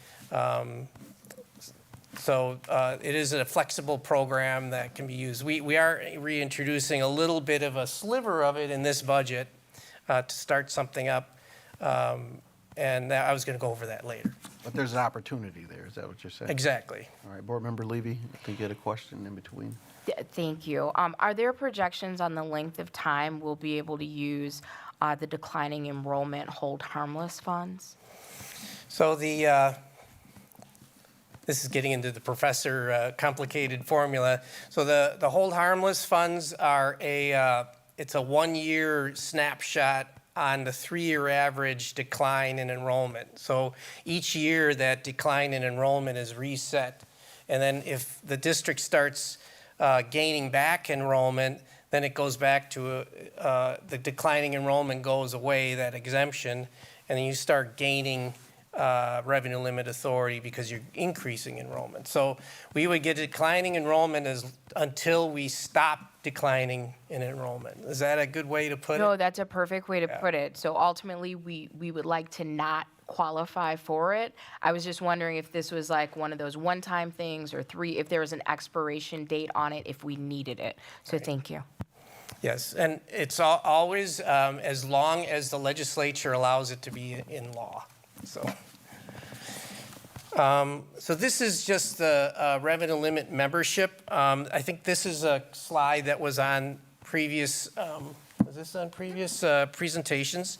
So it is a flexible program that can be used. We are reintroducing a little bit of a sliver of it in this budget to start something up. And I was going to go over that later. But there's an opportunity there, is that what you're saying? Exactly. All right, Board Member Levy, I think you had a question in between. Thank you. Are there projections on the length of time we'll be able to use the declining enrollment hold harmless funds? So this is getting into the professor complicated formula. So the hold harmless funds are it's a 1-year snapshot on the 3-year average decline in enrollment. So each year that decline in enrollment is reset. And then if the district starts gaining back enrollment, then it goes back to the declining enrollment goes away, that exemption, and then you start gaining revenue limit authority because you're increasing enrollment. So we would get declining enrollment until we stop declining in enrollment. Is that a good way to put it? No, that's a perfect way to put it. So ultimately, we would like to not qualify for it. I was just wondering if this was like one of those one-time things or if there was an expiration date on it if we needed it. So thank you. Yes, and it's always as long as the legislature allows it to be in law. So this is just the revenue limit membership. I think this is a slide that was on previous, presentations?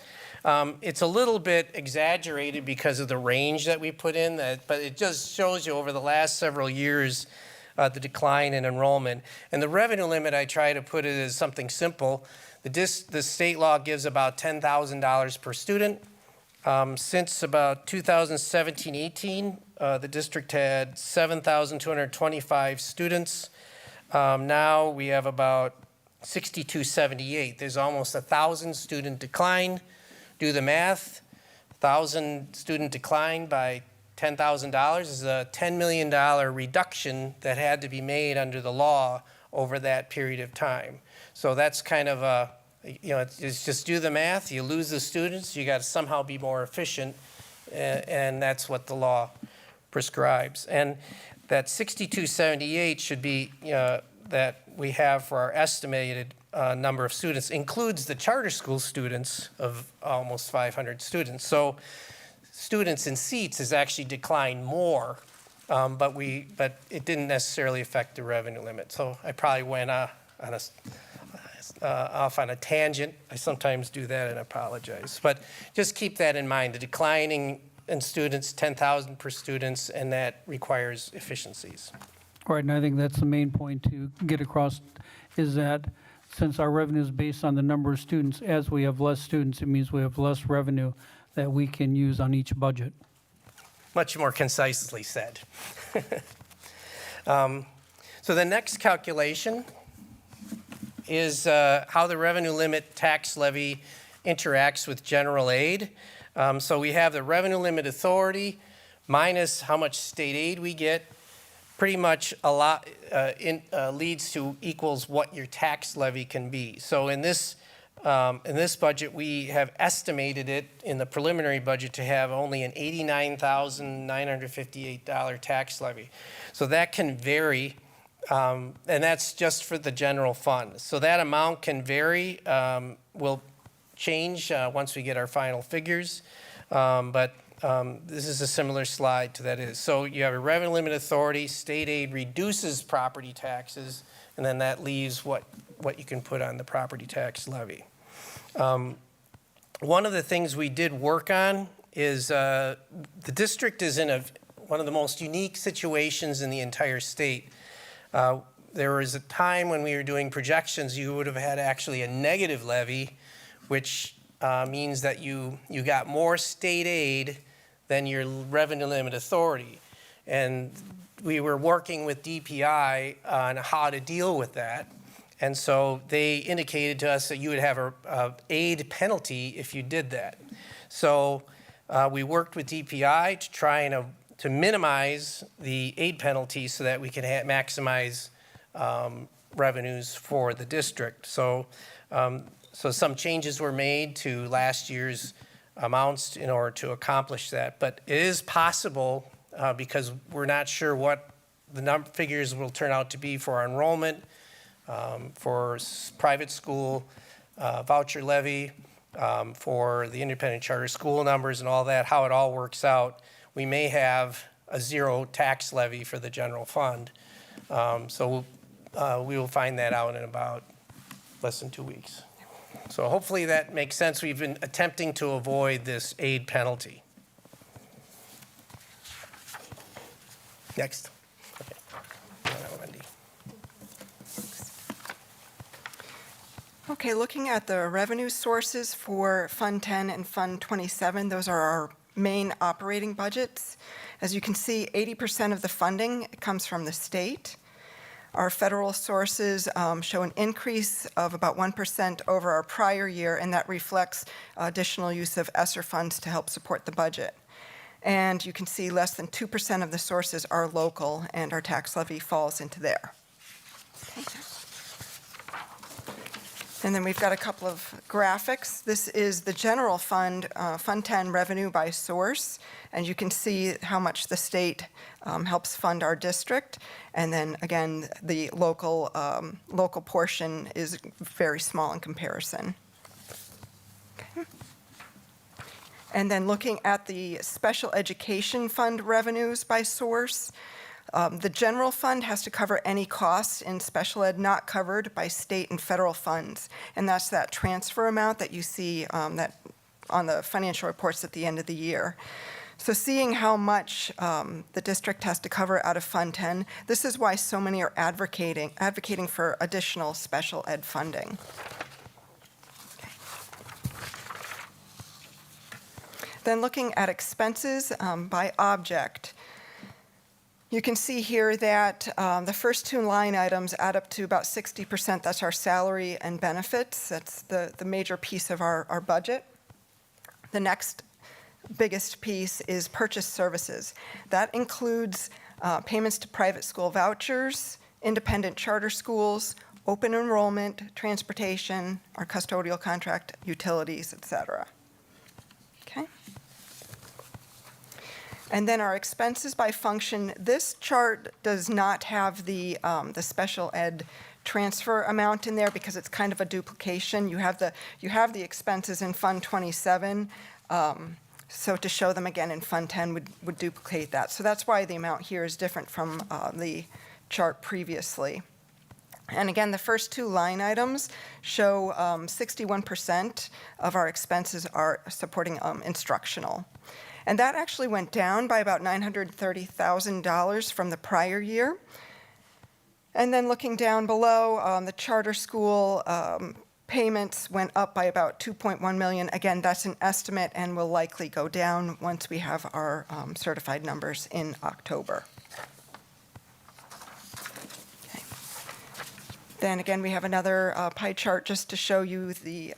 It's a little bit exaggerated because of the range that we put in, but it just shows you over the last several years the decline in enrollment. And the revenue limit, I try to put it as something simple. The state law gives about $10,000 per student. Since about 2017-18, the district had 7,225 students. Now we have about 6,278. There's almost 1,000 student decline. Do the math. 1,000 student decline by $10,000 is a $10 million reduction that had to be made under the law over that period of time. So that's kind of a, it's just do the math. You lose the students. You got to somehow be more efficient, and that's what the law prescribes. And that 6,278 should be that we have for our estimated number of students includes the charter school students of almost 500 students. So students in seats has actually declined more, but it didn't necessarily affect the revenue limit. So I probably went off on a tangent. I sometimes do that and apologize. But just keep that in mind. The declining in students, 10,000 per students, and that requires efficiencies. All right, and I think that's the main point to get across, is that since our revenue is based on the number of students, as we have less students, it means we have less revenue that we can use on each budget. Much more concisely said. So the next calculation is how the revenue limit tax levy interacts with general aid. So we have the revenue limit authority minus how much state aid we get. Pretty much a lot leads to equals what your tax levy can be. So in this budget, we have estimated it in the preliminary budget to have only an $89,958 tax levy. So that can vary, and that's just for the general fund. So that amount can vary, will change once we get our final figures, but this is a similar slide to that. So you have a revenue limit authority, state aid reduces property taxes, and then that leaves what you can put on the property tax levy. One of the things we did work on is the district is in one of the most unique situations in the entire state. There was a time when we were doing projections, you would have had actually a negative levy, which means that you got more state aid than your revenue limit authority. And we were working with DPI on how to deal with that. And so they indicated to us that you would have a aid penalty if you did that. So we worked with DPI to try and to minimize the aid penalty so that we can maximize revenues for the district. So some changes were made to last year's amounts in order to accomplish that. But it is possible, because we're not sure what the figures will turn out to be for our enrollment, for private school, voucher levy, for the independent charter school numbers and all that, how it all works out, we may have a zero tax levy for the general fund. So we will find that out in about less than 2 weeks. So hopefully that makes sense. We've been attempting to avoid this aid penalty. Next. Okay. Wendy. Okay, looking at the revenue sources for Fund 10 and Fund 27, those are our main operating budgets. As you can see, 80% of the funding comes from the state. Our federal sources show an increase of about 1% over our prior year, and that reflects additional use of ESSER funds to help support the budget. And you can see less than 2% of the sources are local, and our tax levy falls into there. And then we've got a couple of graphics. This is the general fund, Fund 10 revenue by source, and you can see how much the state helps fund our district. And then again, the local portion is very small in comparison. Okay. And then looking at the special education fund revenues by source, the general fund has to cover any costs in special ed not covered by state and federal funds. And that's that transfer amount that you see that on the financial reports at the end of the year. So seeing how much the district has to cover out of Fund 10, this is why so many are advocating for additional special ed funding. Okay. Then looking at expenses by object, you can see here that the first two line items add up to about 60%. That's our salary and benefits. That's the major piece of our budget. The next biggest piece is purchase services. That includes payments to private school vouchers, independent charter schools, open enrollment, transportation, our custodial contract, utilities, et cetera. Okay. And then our expenses by function. This chart does not have the special ed transfer amount in there because it's kind of a duplication. You have the expenses in Fund 27. So to show them again in Fund 10 would duplicate that. So that's why the amount here is different from the chart previously. And again, the first two line items show 61% of our expenses are supporting instructional. And that actually went down by about $930,000 from the prior year. And then looking down below, the charter school payments went up by about $2.1 million. Again, that's an estimate and will likely go down once we have our certified numbers in October. Okay. Then again, we have another pie chart just to show you the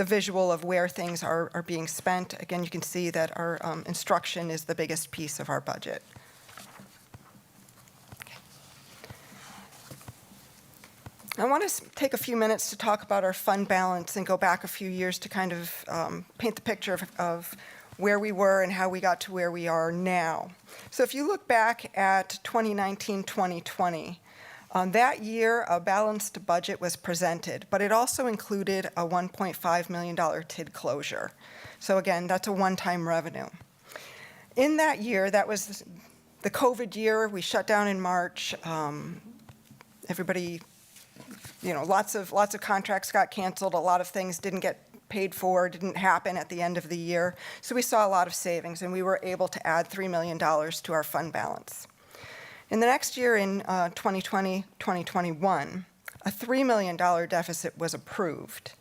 visual of where things are being spent. Again, you can see that our instruction is the biggest piece of our budget. I want to take a few minutes to talk about our fund balance and go back a few years to kind of paint the picture of where we were and how we got to where we are now. So if you look back at 2019-2020, that year, a balanced budget was presented, but it also included a $1.5 million TID closure. So again, that's a one-time revenue. In that year, that was the COVID year. We shut down in March. Everybody, lots of contracts got canceled. A lot of things didn't get paid for, didn't happen at the end of the year. So we saw a lot of savings, and we were able to add $3 million to our fund balance. In the next year, in 2020-2021, a $3 million deficit was approved.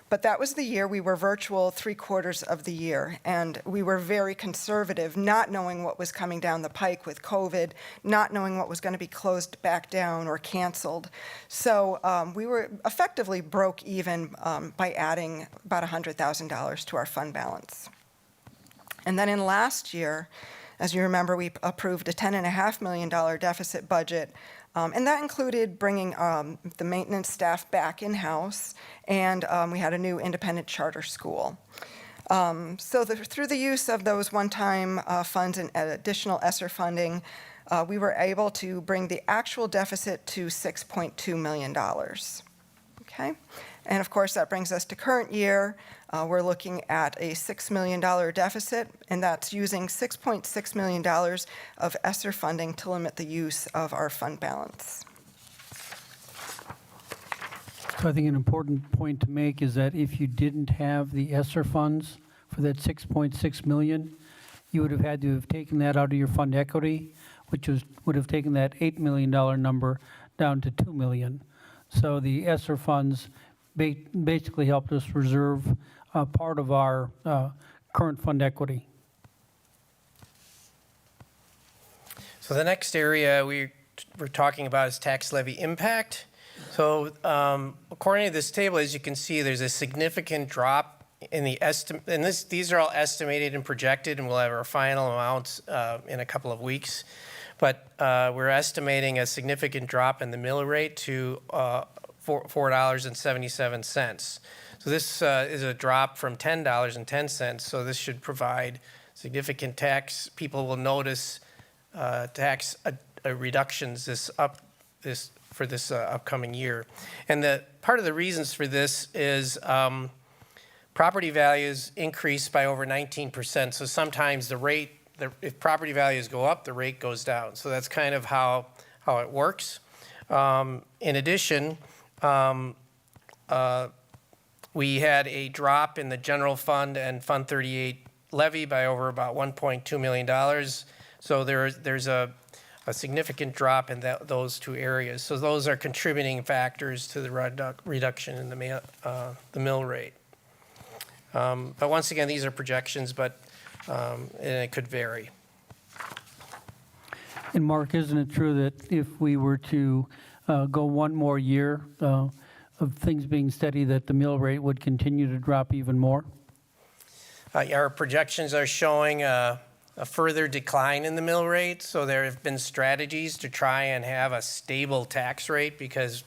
But that was the year we were virtual 3/4 of the year, and we were very conservative, not knowing what was coming down the pike with COVID, not knowing what was going to be closed back down or canceled. So we were effectively broke even by adding about $100,000 to our fund balance. And then in last year, as you remember, we approved a $10.5 million deficit budget, and that included bringing the maintenance staff back in-house, and we had a new independent charter school. So through the use of those one-time funds and additional ESSER funding, we were able to bring the actual deficit to $6.2 million. Okay. Okay, and of course, that brings us to current year. We're looking at a $6 million deficit, and that's using $6.6 million of ESSER funding to limit the use of our fund balance. So I think an important point to make is that if you didn't have the ESSER funds for that 6.6 million, you would have had to have taken that out of your fund equity, which would have taken that $8 million number down to 2 million. So the ESSER funds basically helped us reserve part of our current fund equity. So the next area we're talking about is tax levy impact. So according to this table, as you can see, there's a significant drop in the estimate, and these are all estimated and projected, and we'll have our final amounts in a couple of weeks. But we're estimating a significant drop in the mill rate to $4.77. So this is a drop from $10.10. So this should provide significant tax. People will notice tax reductions for this upcoming year. And part of the reasons for this is property values increase by over 19%. So sometimes if property values go up, the rate goes down. So that's kind of how it works. In addition, we had a drop in the general fund and Fund 38 levy by over about $1.2 million. So there's a significant drop in those two areas. So those are contributing factors to the reduction in the mill rate. But once again, these are projections, but and it could vary. And Mark, isn't it true that if we were to go one more year of things being steady, that the mill rate would continue to drop even more? Our projections are showing a further decline in the mill rate. So there have been strategies to try and have a stable tax rate, because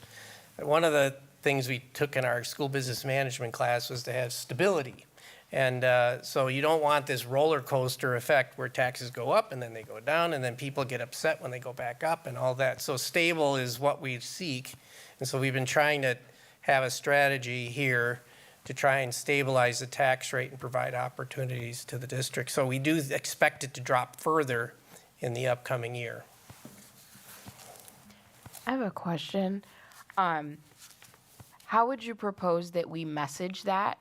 one of the things we took in our school business management class was to have stability. And so you don't want this roller coaster effect where taxes go up and then they go down and then people get upset when they go back up and all that. So stable is what we seek. And so we've been trying to have a strategy here to try and stabilize the tax rate and provide opportunities to the district. So we do expect it to drop further in the upcoming year. I have a question. How would you propose that we message that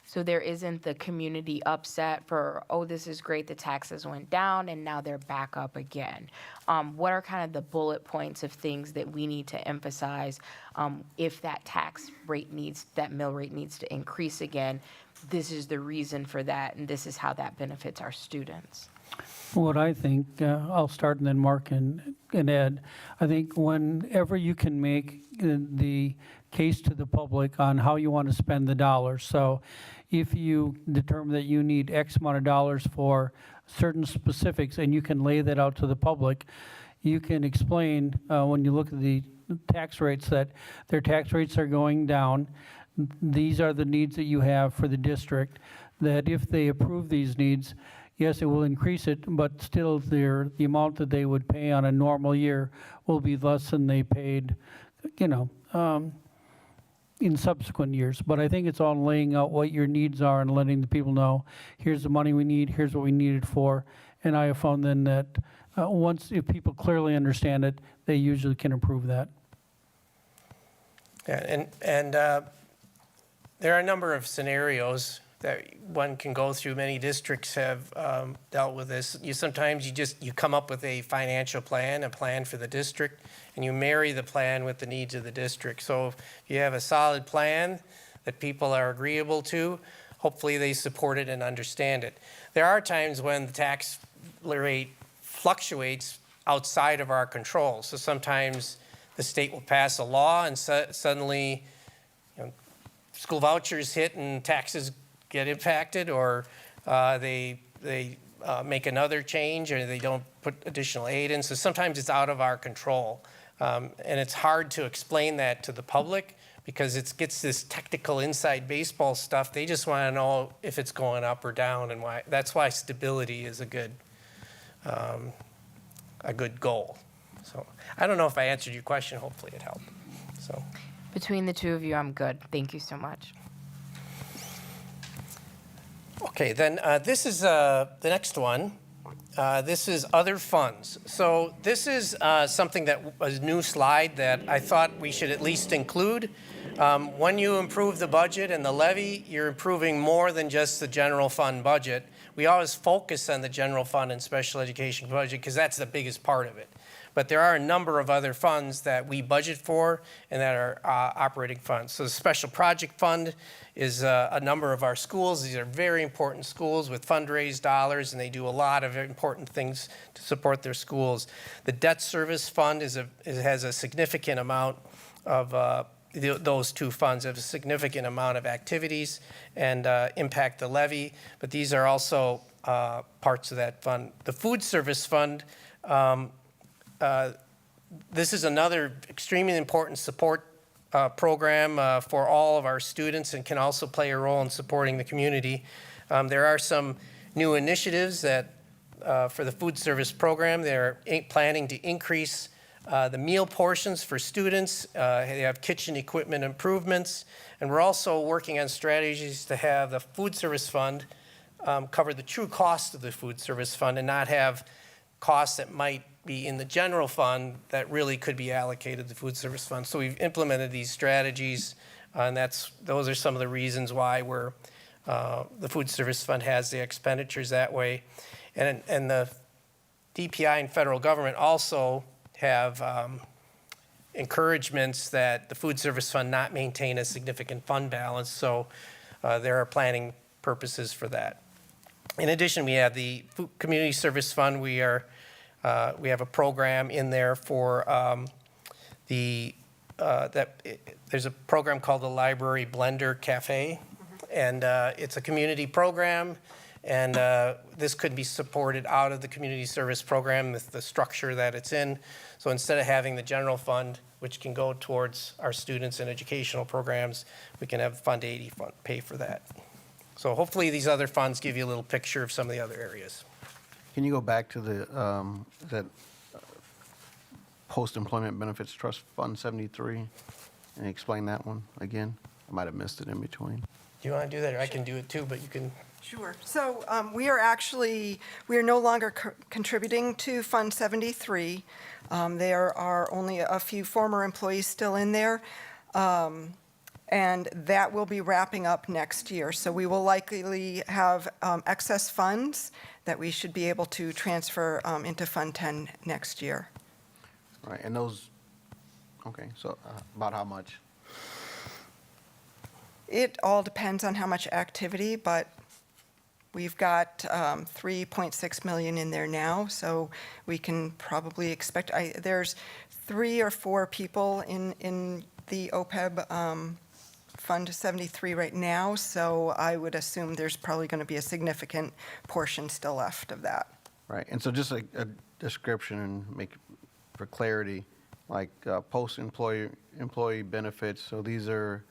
so there isn't the community upset for, oh, this is great, the taxes went down and now they're back up again? What are kind of the bullet points of things that we need to emphasize if that mill rate needs to increase again? This is the reason for that, and this is how that benefits our students. What I think, I'll start and then Mark and Ed. I think whenever you can make the case to the public on how you want to spend the dollars. So if you determine that you need X amount of dollars for certain specifics and you can lay that out to the public, you can explain when you look at the tax rates that their tax rates are going down. These are the needs that you have for the district, that if they approve these needs, yes, it will increase it, but still the amount that they would pay on a normal year will be less than they paid, in subsequent years. But I think it's all laying out what your needs are and letting the people know, here's the money we need, here's what we need it for. And I have found then that if people clearly understand it, they usually can approve that. Yeah, and there are a number of scenarios that one can go through. Many districts have dealt with this. Sometimes you come up with a financial plan, a plan for the district, and you marry the plan with the needs of the district. So if you have a solid plan that people are agreeable to, hopefully they support it and understand it. There are times when the tax rate fluctuates outside of our control. So sometimes the state will pass a law and suddenly school vouchers hit and taxes get impacted, or they make another change, or they don't put additional aid in. So sometimes it's out of our control. And it's hard to explain that to the public because it gets this technical inside baseball stuff. They just want to know if it's going up or down and why. That's why stability is a good goal. So I don't know if I answered your question. Hopefully it helped. So. Between the two of you, I'm good. Thank you so much. Okay, then this is the next one. This is other funds. So this is something that was a new slide that I thought we should at least include. When you improve the budget and the levy, you're improving more than just the general fund budget. We always focus on the general fund and special education budget because that's the biggest part of it. But there are a number of other funds that we budget for and that are operating funds. So the special project fund is a number of our schools. These are very important schools with fundraised dollars, and they do a lot of important things to support their schools. The debt service fund has a significant amount of those two funds have a significant amount of activities and impact the levy, but these are also parts of that fund. The food service fund, this is another extremely important support program for all of our students and can also play a role in supporting the community. There are some new initiatives that for the food service program. They're planning to increase the meal portions for students. They have kitchen equipment improvements. And we're also working on strategies to have the food service fund cover the true cost of the food service fund and not have costs that might be in the general fund that really could be allocated to the food service fund. So we've implemented these strategies, and those are some of the reasons why the food service fund has the expenditures that way. And the DPI and federal government also have encouragements that the food service fund not maintain a significant fund balance, so there are planning purposes for that. In addition, we have the community service fund. We have a program in there for there's a program called the Library Blender Cafe, and it's a community program, and this could be supported out of the community service program with the structure that it's in. So instead of having the general fund, which can go towards our students and educational programs, we can have Fund 80 pay for that. So hopefully these other funds give you a little picture of some of the other areas. Can you go back to that Post-Employment Benefits Trust Fund 73 and explain that one again? I might have missed it in between. Do you want to do that, or I can do it too, but you can. Sure. So we are no longer contributing to Fund 73. There are only a few former employees still in there. And that will be wrapping up next year. So we will likely have excess funds that we should be able to transfer into Fund 10 next year. Right, and those, okay, so about how much? It all depends on how much activity, but we've got 3.6 million in there now, so we can probably expect, there's 3 or 4 people in the OPEB Fund 73 right now, so I would assume there's probably going to be a significant portion still left of that. Right, and so just a description and make for clarity, like post-employee benefits, so these are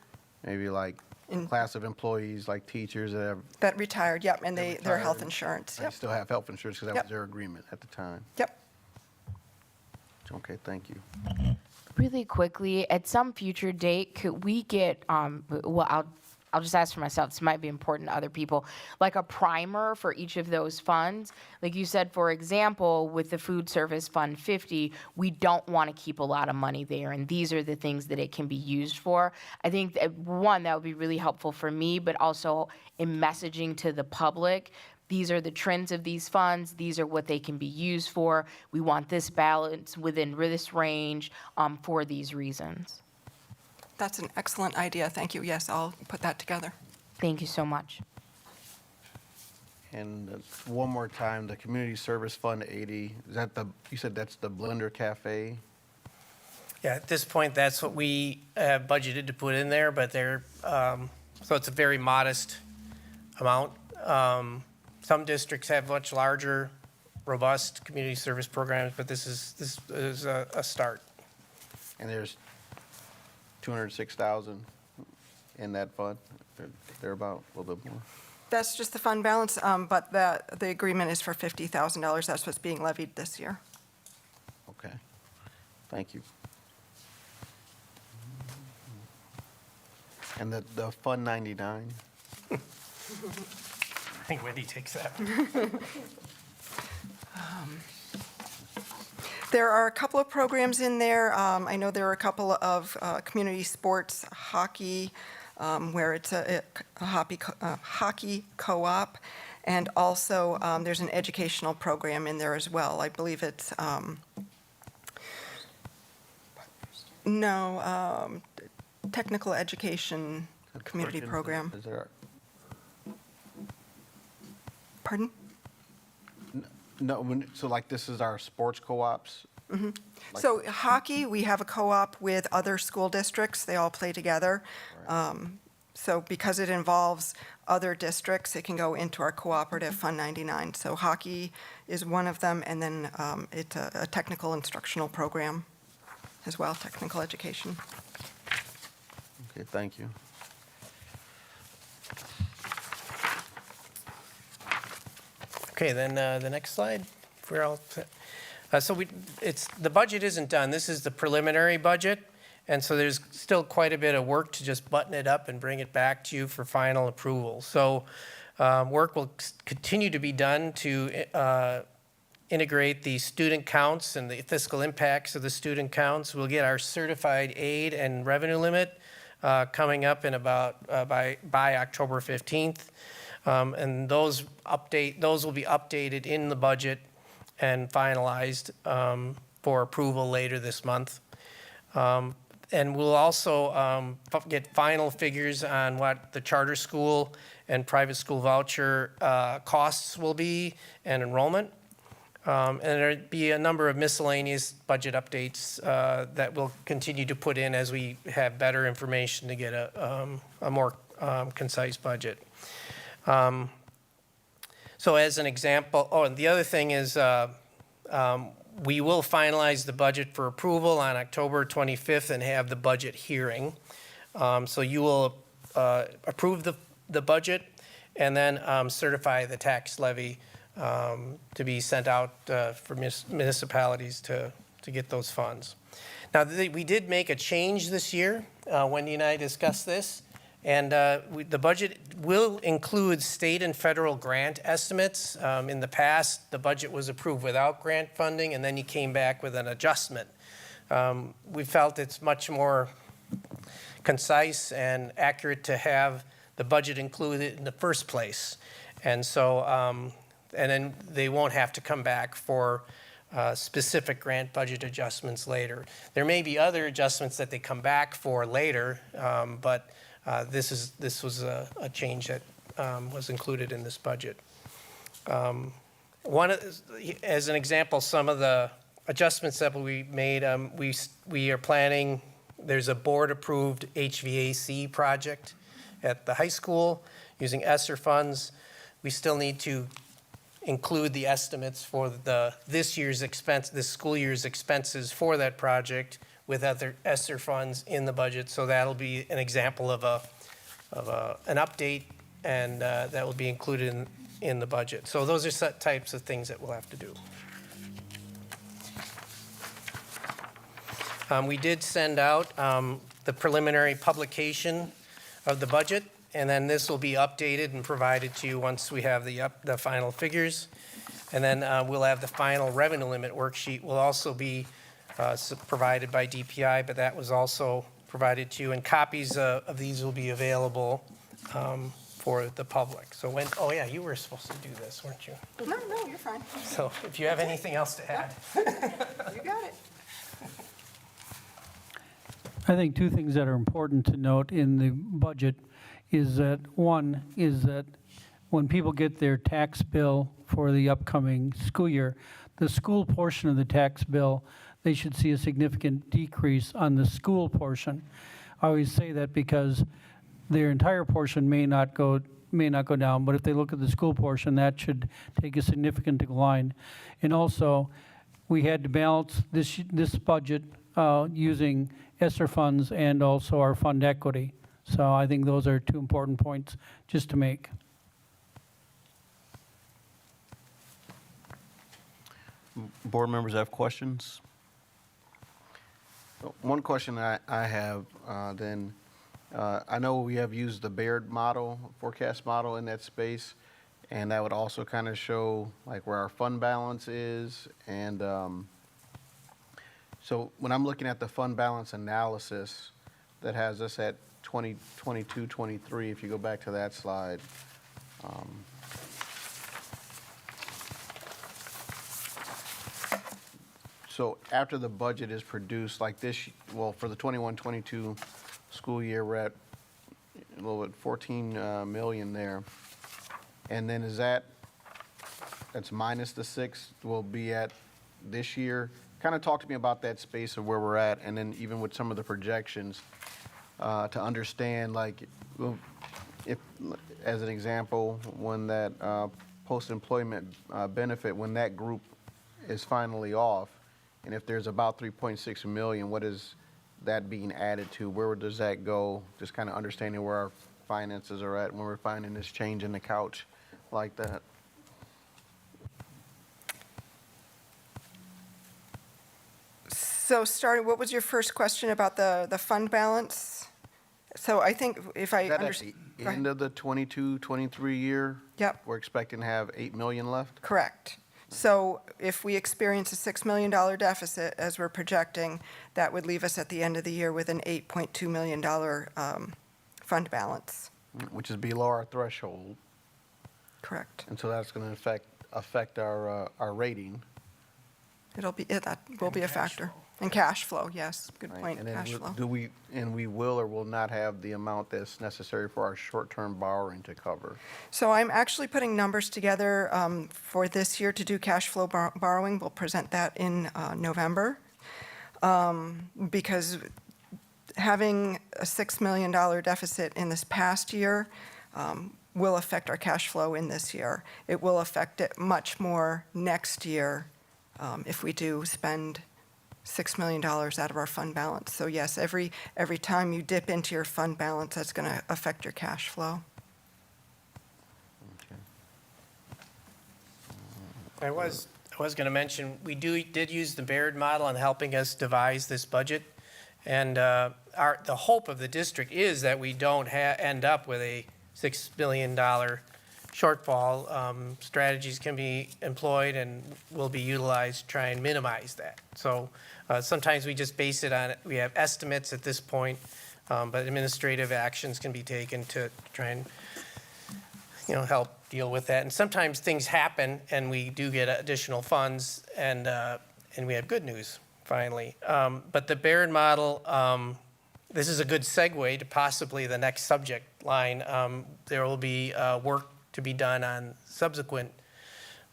maybe like class of employees, like teachers that retired, yep, and their health insurance. They still have health insurance because that was their agreement at the time. Yep. Okay, thank you. Really quickly, at some future date, could we get, I'll just ask for myself, this might be important to other people, like a primer for each of those funds? Like you said, for example, with the Food Service Fund 50, we don't want to keep a lot of money there, and these are the things that it can be used for. I think, that would be really helpful for me, but also in messaging to the public. These are the trends of these funds. These are what they can be used for. We want this balance within this range for these reasons. That's an excellent idea. Thank you. Yes, I'll put that together. Thank you so much. And one more time, the Community Service Fund 80, is that you said that's the Blender Cafe? Yeah, at this point, that's what we have budgeted to put in there, but so it's a very modest amount. Some districts have much larger, robust community service programs, but this is a start. And there's 206,000 in that fund, they're about a little bit more. That's just the fund balance, but the agreement is for $50,000. That's what's being levied this year. Okay, thank you. And the Fund 99? I think Wendy takes that. There are a couple of programs in there. I know there are a couple of community sports, hockey, where it's a hockey co-op, and also there's an educational program in there as well. I believe it's, technical education community program. Is there? Pardon? No, so like this is our sports co-ops? So hockey, we have a co-op with other school districts. They all play together. So because it involves other districts, it can go into our cooperative Fund 99. So hockey is one of them, and then it's a technical instructional program as well, technical education. Okay, thank you. Okay, then the next slide. If we're all set. The budget isn't done. This is the preliminary budget, and so there's still quite a bit of work to just button it up and bring it back to you for final approval. So work will continue to be done to integrate the student counts and the fiscal impacts of the student counts. We'll get our certified aid and revenue limit coming up in about by October 15th. And those will be updated in the budget and finalized for approval later this month. And we'll also get final figures on what the charter school and private school voucher costs will be and enrollment. And there'll be a number of miscellaneous budget updates that we'll continue to put in as we have better information to get a more concise budget. So as an example, and the other thing is we will finalize the budget for approval on October 25th and have the budget hearing. So you will approve the budget and then certify the tax levy to be sent out for municipalities to get those funds. Now, we did make a change this year. Wendy and I discussed this. And the budget will include state and federal grant estimates. In the past, the budget was approved without grant funding, and then you came back with an adjustment. We felt it's much more concise and accurate to have the budget included in the first place. And so, and then they won't have to come back for specific grant budget adjustments later. There may be other adjustments that they come back for later, but this was a change that was included in this budget. As an example, some of the adjustments that we made, we are planning, there's a board-approved HVAC project at the high school using ESSER funds. We still need to include the estimates for this school year's expenses for that project with other ESSER funds in the budget. So that'll be an example of an update, and that will be included in the budget. So those are set types of things that we'll have to do. We did send out the preliminary publication of the budget, and then this will be updated and provided to you once we have the final figures. And then we'll have the final revenue limit worksheet will also be provided by DPI, but that was also provided to you, and copies of these will be available for the public. So oh yeah, you were supposed to do this, weren't you? No, you're fine. So if you have anything else to add. You got it. I think two things that are important to note in the budget is that, one, is that when people get their tax bill for the upcoming school year, the school portion of the tax bill, they should see a significant decrease on the school portion. I always say that because their entire portion may not go down, but if they look at the school portion, that should take a significant decline. And also, we had to balance this budget using ESSER funds and also our fund equity. So I think those are two important points just to make. Board members have questions? One question I have then, I know we have used the Baird model, forecast model in that space, and that would also kind of show like where our fund balance is. And so when I'm looking at the fund balance analysis that has us at 2022, 23, if you go back to that slide. So after the budget is produced, like this, well, for the 21, 22 school year, we're at a little bit 14 million there. And then that's minus the 6 we'll be at this year. Kind of talk to me about that space of where we're at, and then even with some of the projections to understand, like, if, as an example, when that post-employment benefit, when that group is finally off, and if there's about 3.6 million, what is that being added to? Where does that go? Just kind of understanding where our finances are at when we're finding this change in the couch like that. So starting, what was your first question about the fund balance? So I think if I Is that at understand. the end of the 22, 23 year? Yep. We're expecting to have 8 million left? Correct. So if we experience a $6 million deficit, as we're projecting, that would leave us at the end of the year with an $8.2 million fund balance. Which is below our threshold. Correct. And so that's going to affect our rating. That will be a factor. And cash flow, yes, good Right. point, And then cash flow. we will or will not have the amount that's necessary for our short-term borrowing to cover. So I'm actually putting numbers together for this year to do cash flow borrowing. We'll present that in November. Because having a $6 million deficit in this past year will affect our cash flow in this year. It will affect it much more next year if we do spend $6 million out of our fund balance. So yes, every time you dip into your fund balance, that's going to affect your cash flow. I was going to mention, we did use the Baird model in helping us devise this budget. And the hope of the district is that we don't end up with a $6 billion shortfall. Strategies can be employed and will be utilized to try and minimize that. So sometimes we just base it on, we have estimates at this point, but administrative actions can be taken to try and, help deal with that. And sometimes things happen and we do get additional funds and we have good news finally. But the Baird model, this is a good segue to possibly the next subject line. There will be work to be done on subsequent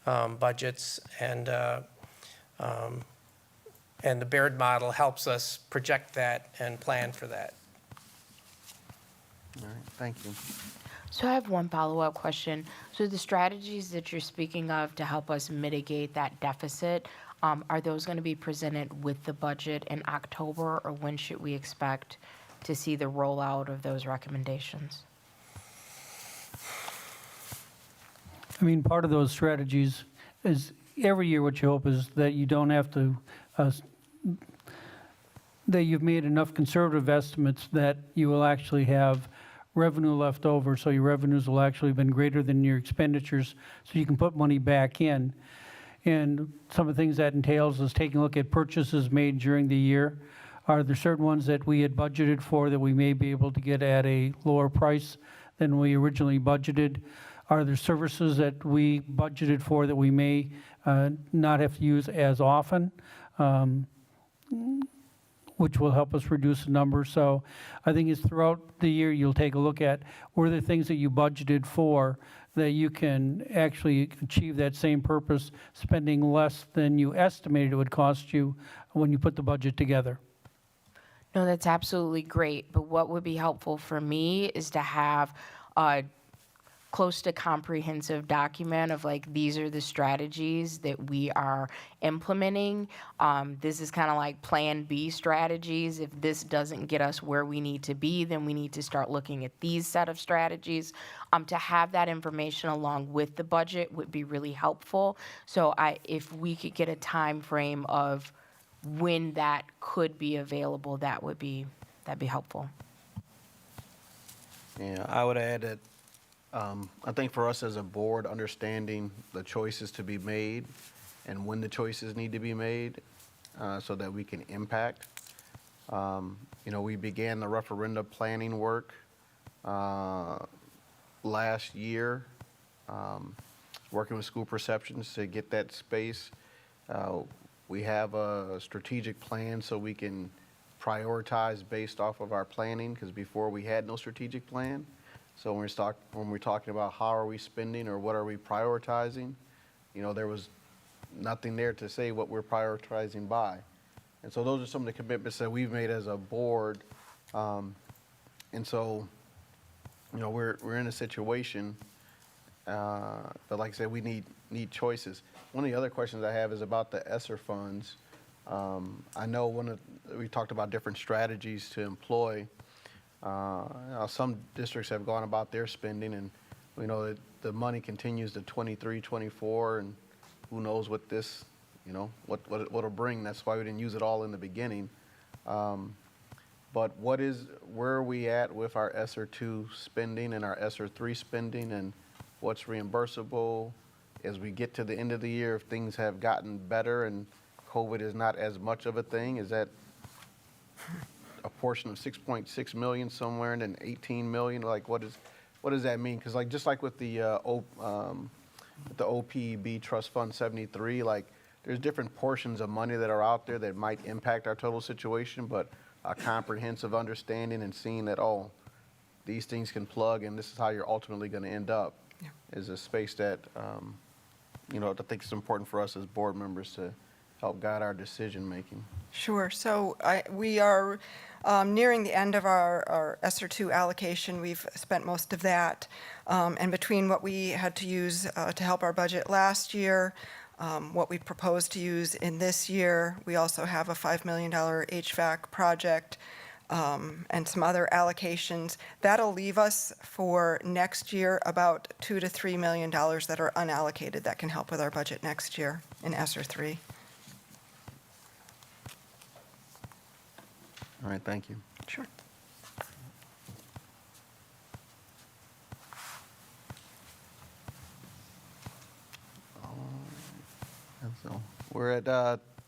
budgets, and the Baird model helps us project that and plan for that. All right, thank you. So I have one follow-up question. So the strategies that you're speaking of to help us mitigate that deficit, are those going to be presented with the budget in October, or when should we expect to see the rollout of those recommendations? I mean, part of those strategies is every year what you hope is that you don't have to, that you've made enough conservative estimates that you will actually have revenue left over, so your revenues will actually have been greater than your expenditures, so you can put money back in. And some of the things that entails is taking a look at purchases made during the year. Are there certain ones that we had budgeted for that we may be able to get at a lower price than we originally budgeted? Are there services that we budgeted for that we may not have to use as often, which will help us reduce the number? So I think it's throughout the year you'll take a look at were there things that you budgeted for that you can actually achieve that same purpose, spending less than you estimated it would cost you when you put the budget together. No, that's absolutely great. But what would be helpful for me is to have a close to comprehensive document of like, these are the strategies that we are implementing. This is kind of like plan B strategies. If this doesn't get us where we need to be, then we need to start looking at these set of strategies. To have that information along with the budget would be really helpful. So if we could get a time frame of when that could be available, that'd be helpful. Yeah, I would add that I think for us as a board, understanding the choices to be made and when the choices need to be made so that we can impact. We began the referendum planning work last year, working with school perceptions to get that space. We have a strategic plan so we can prioritize based off of our planning, because before we had no strategic plan. So when we're talking about how are we spending or what are we prioritizing, there was nothing there to say what we're prioritizing by. And so those are some of the commitments that we've made as a board. And so, we're in a situation, but like I said, we need choices. One of the other questions I have is about the ESSER funds. I know we talked about different strategies to employ. Some districts have gone about their spending, and we know that the money continues to 23, 24, and who knows what this, what it'll bring. That's why we didn't use it all in the beginning. But where are we at with our ESSER 2 spending and our ESSER 3 spending, and what's reimbursable as we get to the end of the year? If things have gotten better and COVID is not as much of a thing, is that a portion of 6.6 million somewhere and then 18 million? Like, what does that mean? Because just like with the OPEB Trust Fund 73, there's different portions of money that are out there that might impact our total situation, but a comprehensive understanding and seeing that, these things can plug and this is how you're ultimately going to end up is a space that, I think it's important for us as board members to help guide our decision making. Sure. So we are nearing the end of our ESSER 2 allocation. We've spent most of that. And between what we had to use to help our budget last year, what we propose to use in this year, we also have a $5 million HVAC project and some other allocations. That'll leave us for next year about $2 to $3 million that are unallocated that can help with our budget next year in ESSER 3. All right, thank you. Sure. So we're at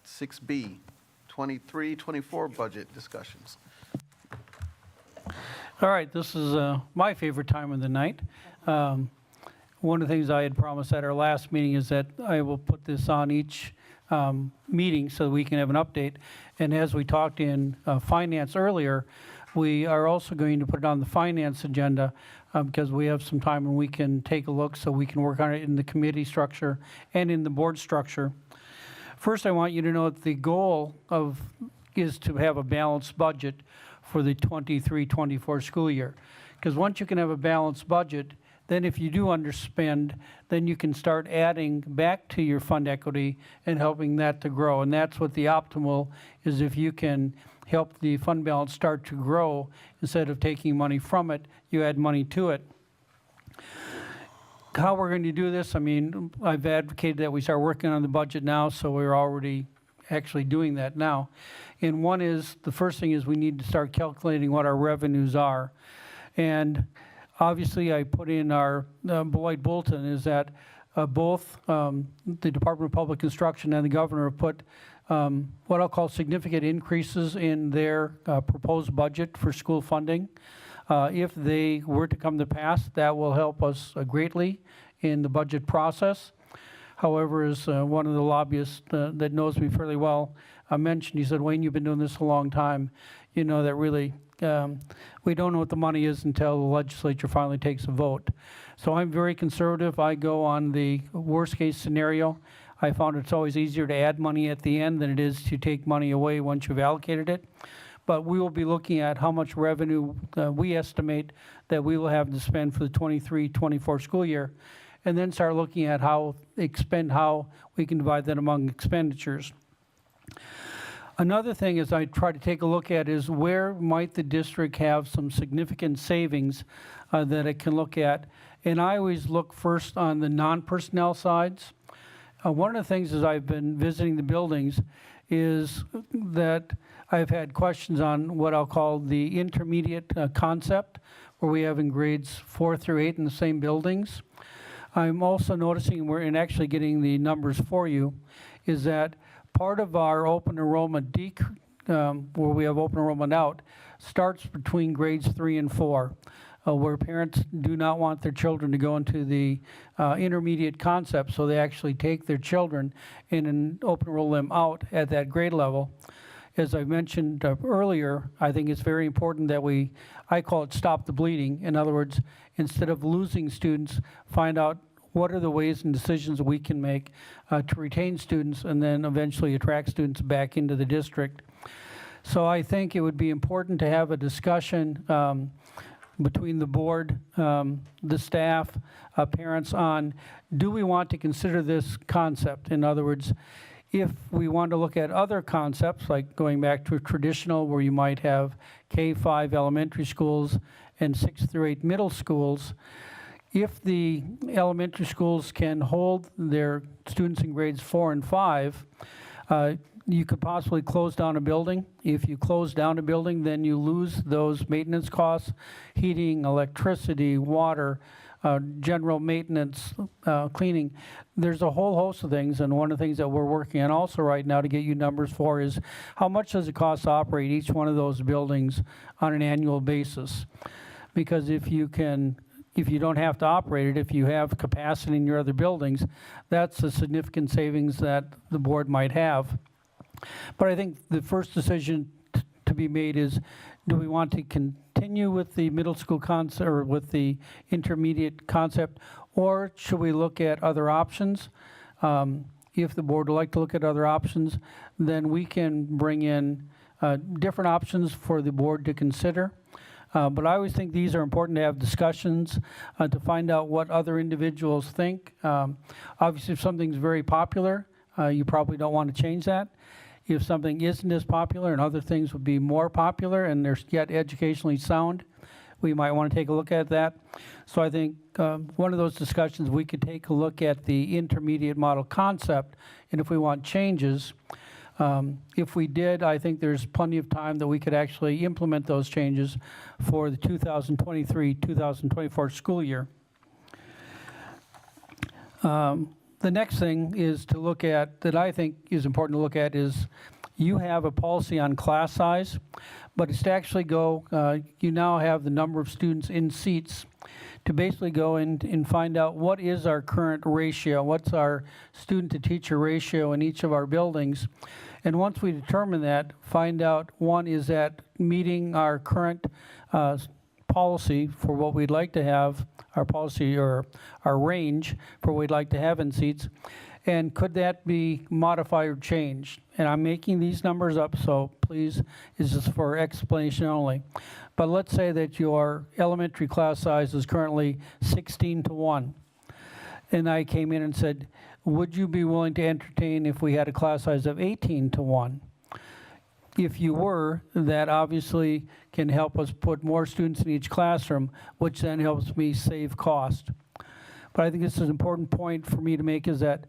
6B, 23-24 budget discussions. All right, this is my favorite time of the night. One of the things I had promised at our last meeting is that I will put this on each meeting so we can have an update. And as we talked in finance earlier, we are also going to put it on the finance agenda because we have some time and we can take a look so we can work on it in the committee structure and in the board structure. First, I want you to know that the goal is to have a balanced budget for the 23-24 school year. Because once you can have a balanced budget, then if you do underspend, then you can start adding back to your fund equity and helping that to grow. And that's what the optimal is. If you can help the fund balance start to grow, instead of taking money from it, you add money to it. How we're going to do this, I've advocated that we start working on the budget now, so we're already actually doing that now. And the first thing is we need to start calculating what our revenues are. And obviously, I put in our Beloit Bulletin is that both the Department of Public Instruction and the governor have put what I'll call significant increases in their proposed budget for school funding. If they were to come to pass, that will help us greatly in the budget process. However, as one of the lobbyists that knows me fairly well mentioned, he said, Wayne, you've been doing this a long time. You know that really we don't know what the money is until the legislature finally takes a vote. So I'm very conservative. I go on the worst case scenario. I found it's always easier to add money at the end than it is to take money away once you've allocated it. But we will be looking at how much revenue we estimate that we will have to spend for the 23-24 school year, and then start looking at how we can divide that among expenditures. Another thing is I try to take a look at is where might the district have some significant savings that it can look at. And I always look first on the non-personnel sides. One of the things as I've been visiting the buildings is that I've had questions on what I'll call the intermediate concept, where we have in grades 4 through 8 in the same buildings. I'm also noticing, and actually getting the numbers for you, is that part of our open enrollment where we have open enrollment out starts between grades 3 and 4. Where parents do not want their children to go into the intermediate concept, so they actually take their children and open enroll them out at that grade level. As I mentioned earlier, I think it's very important that I call it stop the bleeding. In other words, instead of losing students, find out what are the ways and decisions we can make to retain students and then eventually attract students back into the district. So I think it would be important to have a discussion between the board, the staff, parents on, do we want to consider this concept? In other words, if we want to look at other concepts, like going back to a traditional where you might have K-5 elementary schools and 6 through 8 middle schools, if the elementary schools can hold their students in grades 4 and 5, you could possibly close down a building. If you close down a building, then you lose those maintenance costs, heating, electricity, water, general maintenance, cleaning. There's a whole host of things, and one of the things that we're working on also right now to get you numbers for is how much does it cost to operate each one of those buildings on an annual basis? Because if you don't have to operate it, if you have capacity in your other buildings, that's a significant savings that the board might have. But I think the first decision to be made is, do we want to continue with the middle school concept or with the intermediate concept, or should we look at other options? If the board would like to look at other options, then we can bring in different options for the board to consider. But I always think these are important to have discussions to find out what other individuals think. Obviously, if something's very popular, you probably don't want to change that. If something isn't as popular and other things would be more popular and they're yet educationally sound, we might want to take a look at that. So I think one of those discussions, we could take a look at the intermediate model concept, and if we want changes, if we did, I think there's plenty of time that we could actually implement those changes for the 2023-2024 school year. The next thing is to look at, that I think is important to look at, is you have a policy on class size, but it's to actually go, you now have the number of students in seats to basically go in and find out what is our current ratio, what's our student to teacher ratio in each of our buildings. And once we determine that, find out, one, is that meeting our current policy for what we'd like to have, our policy or our range for what we'd like to have in seats, and could that be modified or changed? And I'm making these numbers up, so please, this is for explanation only. But let's say that your elementary class size is currently 16-1. And I came in and said, would you be willing to entertain if we had a class size of 18-1? If you were, that obviously can help us put more students in each classroom, which then helps me save cost. But I think this is an important point for me to make, is that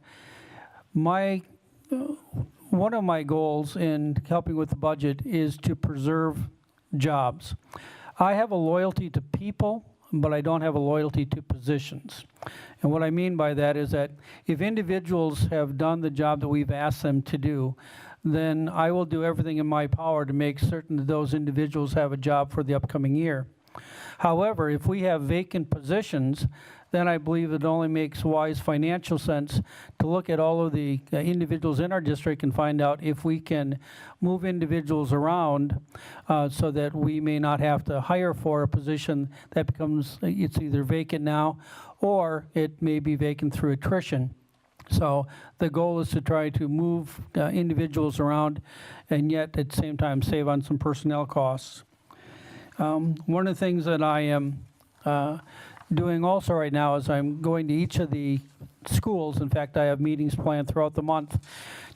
one of my goals in helping with the budget is to preserve jobs. I have a loyalty to people, but I don't have a loyalty to positions. And what I mean by that is that if individuals have done the job that we've asked them to do, then I will do everything in my power to make certain that those individuals have a job for the upcoming year. However, if we have vacant positions, then I believe it only makes wise financial sense to look at all of the individuals in our district and find out if we can move individuals around so that we may not have to hire for a position that becomes, it's either vacant now or it may be vacant through attrition. So the goal is to try to move individuals around and yet at the same time save on some personnel costs. One of the things that I am doing also right now is I'm going to each of the schools. In fact, I have meetings planned throughout the month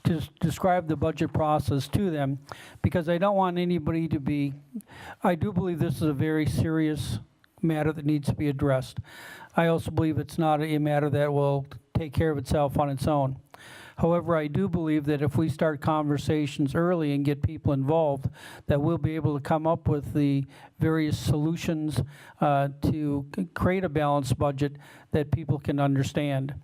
to describe the budget process to them, because I don't want anybody to be, I do believe this is a very serious matter that needs to be addressed. I also believe it's not a matter that will take care of itself on its own. However, I do believe that if we start conversations early and get people involved, that we'll be able to come up with the various solutions to create a balanced budget that people can understand.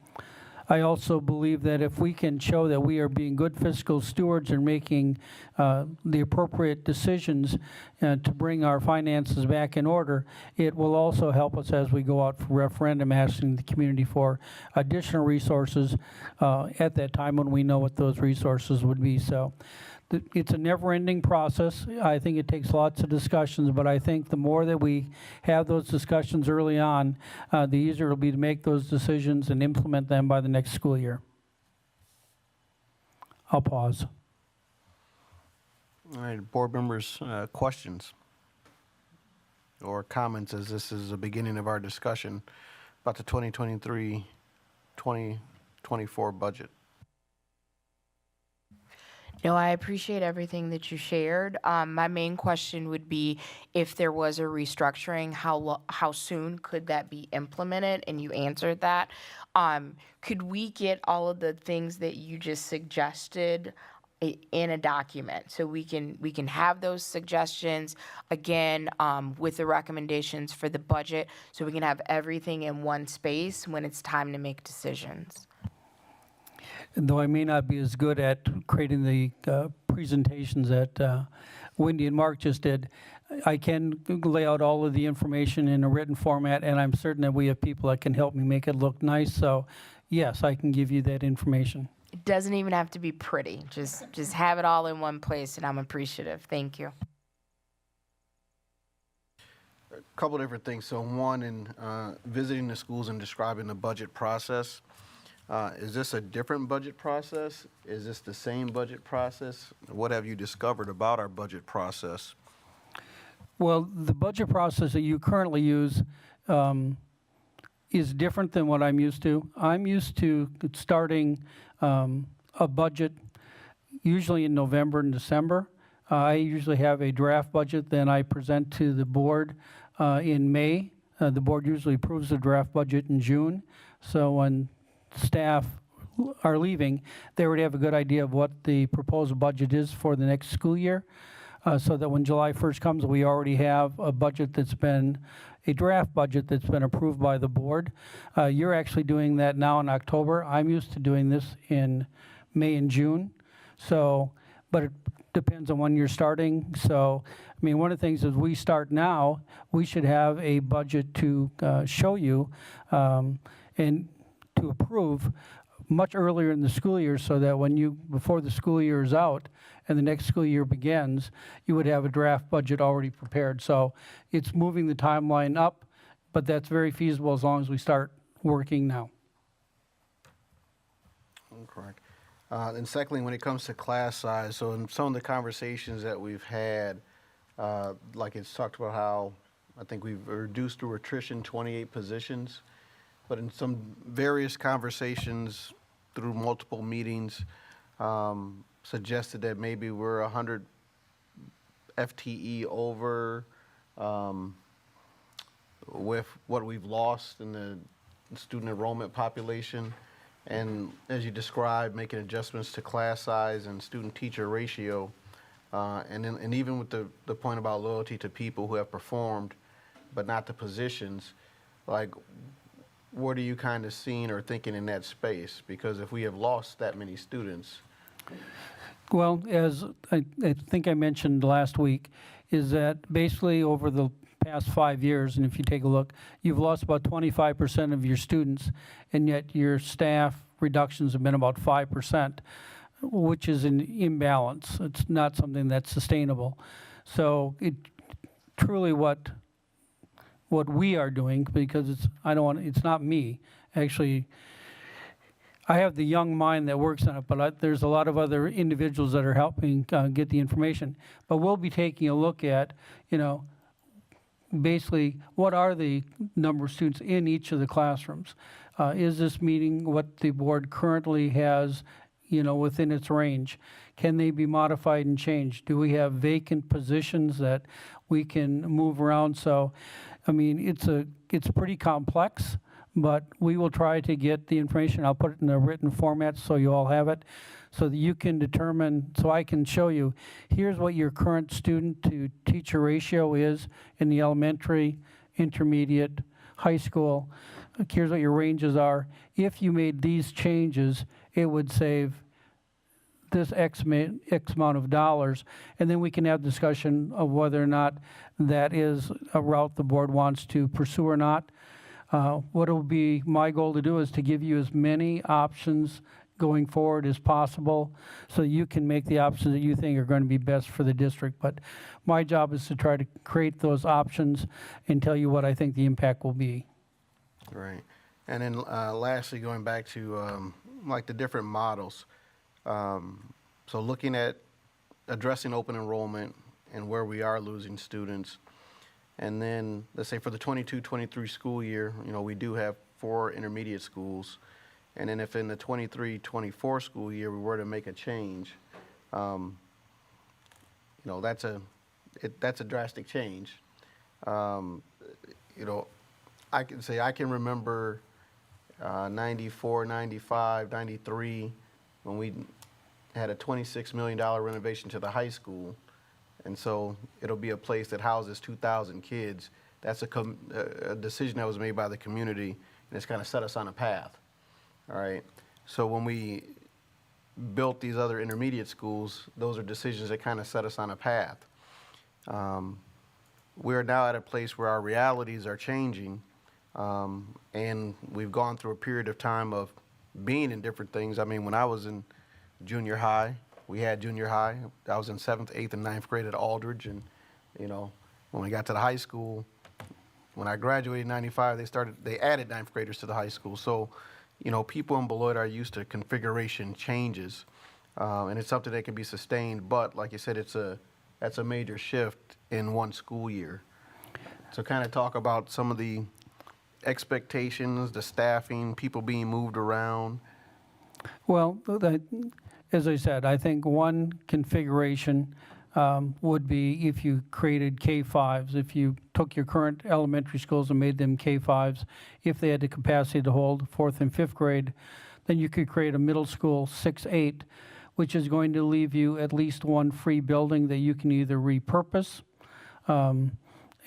I also believe that if we can show that we are being good fiscal stewards and making the appropriate decisions to bring our finances back in order, it will also help us as we go out for referendum asking the community for additional resources at that time when we know what those resources would be. So it's a never-ending process. I think it takes lots of discussions, but I think the more that we have those discussions early on, the easier it'll be to make those decisions and implement them by the next school year. I'll pause. All right, board members, questions or comments as this is the beginning of our discussion about the 2023-2024 budget. No, I appreciate everything that you shared. My main question would be if there was a restructuring, how soon could that be implemented? And you answered that. Could we get all of the things that you just suggested in a document so we can have those suggestions again with the recommendations for the budget, so we can have everything in one space when it's time to make decisions? Though I may not be as good at creating the presentations that Wendy and Mark just did, I can lay out all of the information in a written format, and I'm certain that we have people that can help me make it look nice. So, yes, I can give you that information. It doesn't even have to be pretty. Just have it all in one place, and I'm appreciative. Thank you. A couple different things. So one, in visiting the schools and describing the budget process, is this a different budget process? Is this the same budget process? What have you discovered about our budget process? Well, the budget process that you currently use is different than what I'm used to. I'm used to starting a budget usually in November and December. I usually have a draft budget, then I present to the board in May. The board usually approves the draft budget in June. So when staff are leaving, they already have a good idea of what the proposed budget is for the next school year, so that when July 1st comes, we already have a budget that's been, a draft budget that's been approved by the board. You're actually doing that now in October. I'm used to doing this in May and June. So, but it depends on when you're starting. So, I mean, one of the things is we start now, we should have a budget to show you and to approve much earlier in the school year, so that when you, before the school year is out and the next school year begins, you would have a draft budget already prepared. So it's moving the timeline up, but that's very feasible as long as we start working now. Correct. And secondly, when it comes to class size, so in some of the conversations that we've had, like it's talked about how I think we've reduced through attrition 28 positions. But in some various conversations through multiple meetings, suggested that maybe we're 100 FTE over with what we've lost in the student enrollment population. And as you described, making adjustments to class size and student-teacher ratio. And even with the point about loyalty to people who have performed, but not the positions, like, what are you kind of seeing or thinking in that space? Because if we have lost that many students. Well, as I think I mentioned last week, is that basically over the past 5 years, and if you take a look, you've lost about 25% of your students, and yet your staff reductions have been about 5%, which is an imbalance. It's not something that's sustainable. So it truly what we are doing, because it's not me. Actually, I have the young mind that works on it, but there's a lot of other individuals that are helping get the information. But we'll be taking a look at, basically what are the number of students in each of the classrooms? Is this meeting what the board currently has, within its range? Can they be modified and changed? Do we have vacant positions that we can move around? So, I mean, it's pretty complex, but we will try to get the information. I'll put it in a written format so you all have it, so that you can determine, so I can show you, here's what your current student to teacher ratio is in the elementary, intermediate, high school. Here's what your ranges are. If you made these changes, it would save this X amount of dollars, and then we can have discussion of whether or not that is a route the board wants to pursue or not. What will be my goal to do is to give you as many options going forward as possible, so you can make the options that you think are going to be best for the district. But my job is to try to create those options and tell you what I think the impact will be. Right. And then lastly, going back to like the different models. So looking at addressing open enrollment and where we are losing students. And then let's say for the 22-23 school year, you know, we do have 4 intermediate schools. And then if in the 23-24 school year we were to make a change, you know, that's a drastic change. You know, I can say I can remember 94, 95, 93, when we had a $26 million renovation to the high school. And so it'll be a place that houses 2,000 kids. That's a decision that was made by the community, and it's kind of set us on a path. All right. So when we built these other intermediate schools, those are decisions that kind of set us on a path. We're now at a place where our realities are changing, and we've gone through a period of time of being in different things. I mean, when I was in junior high, we had junior high. I was in 7th, 8th, and 9th grade at Aldridge, and you know, when we got to the high school, when I graduated in 95, they added 9th graders to the high school. So, you know, people in Beloit are used to configuration changes, and it's something that can be sustained. But like you said, that's a major shift in one school year. So kind of talk about some of the expectations, the staffing, people being moved around. Well, as I said, I think one configuration would be if you created K-5s, if you took your current elementary schools and made them K-5s, if they had the capacity to hold 4th and 5th grade, then you could create a middle school 6-8, which is going to leave you at least one free building that you can either repurpose.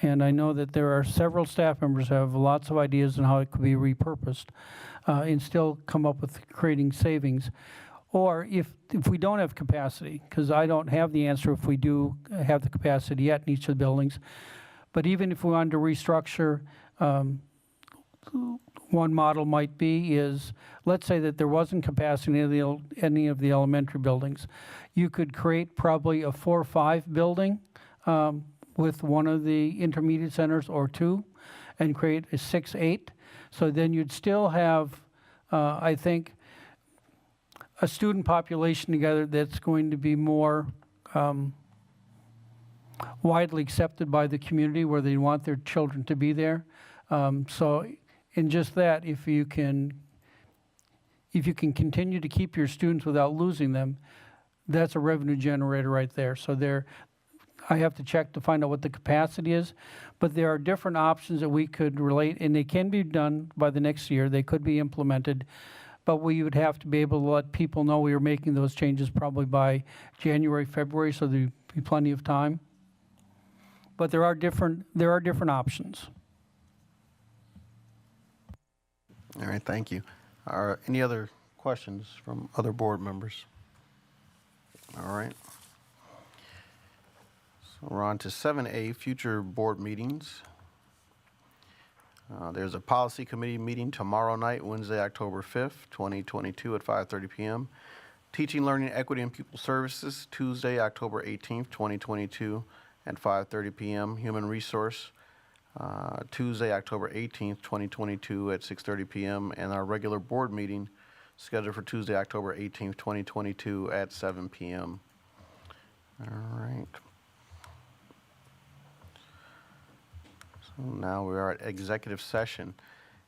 And I know that there are several staff members who have lots of ideas on how it could be repurposed and still come up with creating savings. Or if we don't have capacity, because I don't have the answer if we do have the capacity yet in each of the buildings, but even if we wanted to restructure, one model might be is, let's say that there wasn't capacity in any of the elementary buildings. You could create probably a 4-5 building with one of the intermediate centers or 2 and create a 6-8. So then you'd still have, I think, a student population together that's going to be more widely accepted by the community, where they want their children to be there. So in just that, if you can continue to keep your students without losing them, that's a revenue generator right there. So I have to check to find out what the capacity is, but there are different options that we could relate, and they can be done by the next year. They could be implemented, but we would have to be able to let people know we were making those changes probably by January, February, so there'd be plenty of time. But there are different options. All right, thank you. Any other questions from other board members? All right. So we're on to 7A, future board meetings. There's a policy committee meeting tomorrow night, Wednesday, October 5th, 2022 at 5:30 p.m. Teaching, Learning, Equity, and Pupil Services, Tuesday, October 18th, 2022 at 5:30 p.m. Human Resource, Tuesday, October 18th, 2022 at 6:30 p.m. And our regular board meeting scheduled for Tuesday, October 18th, 2022 at 7 p.m. All right. So now we are at executive session.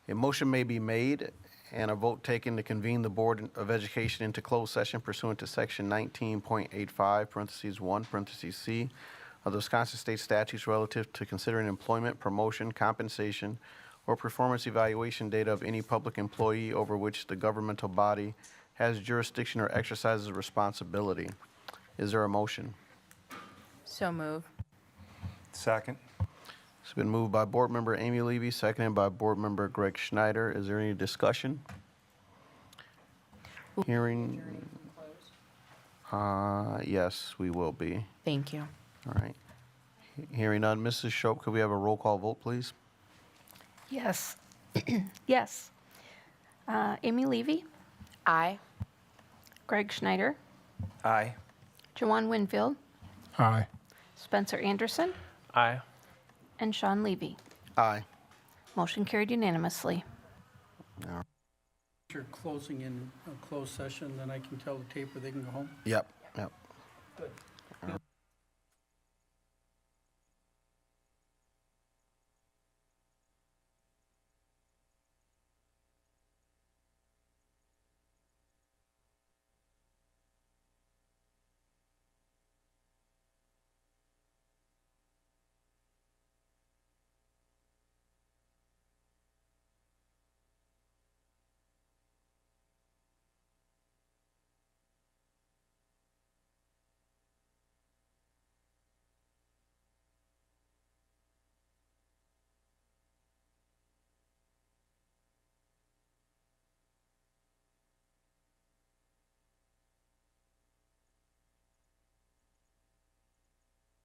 A motion may be made and a vote taken to convene the Board of Education into closed session pursuant to Section 19.85, parentheses 1, parentheses C, of the Wisconsin State Statutes relative to considering employment, promotion, compensation, or performance evaluation data of any public employee over which the governmental body has jurisdiction or exercises responsibility. Is there a motion? So move. Second. It's been moved by Board Member Amy Levy, seconded by Board Member Greg Schneider. Is there any discussion? Hearing. Yes, we will be. Thank you. All right. Hearing none. Mrs. Shope, could we have a roll call vote, please? Yes. Yes. Amy Levy, Aye. Greg Schneider, Aye. Jawan Winfield, Aye. Spencer Anderson, Aye. and Sean Levy. Aye. Motion carried unanimously. You're closing in a closed session, then I can tell the tape or they can go home. Yep, yep. Good.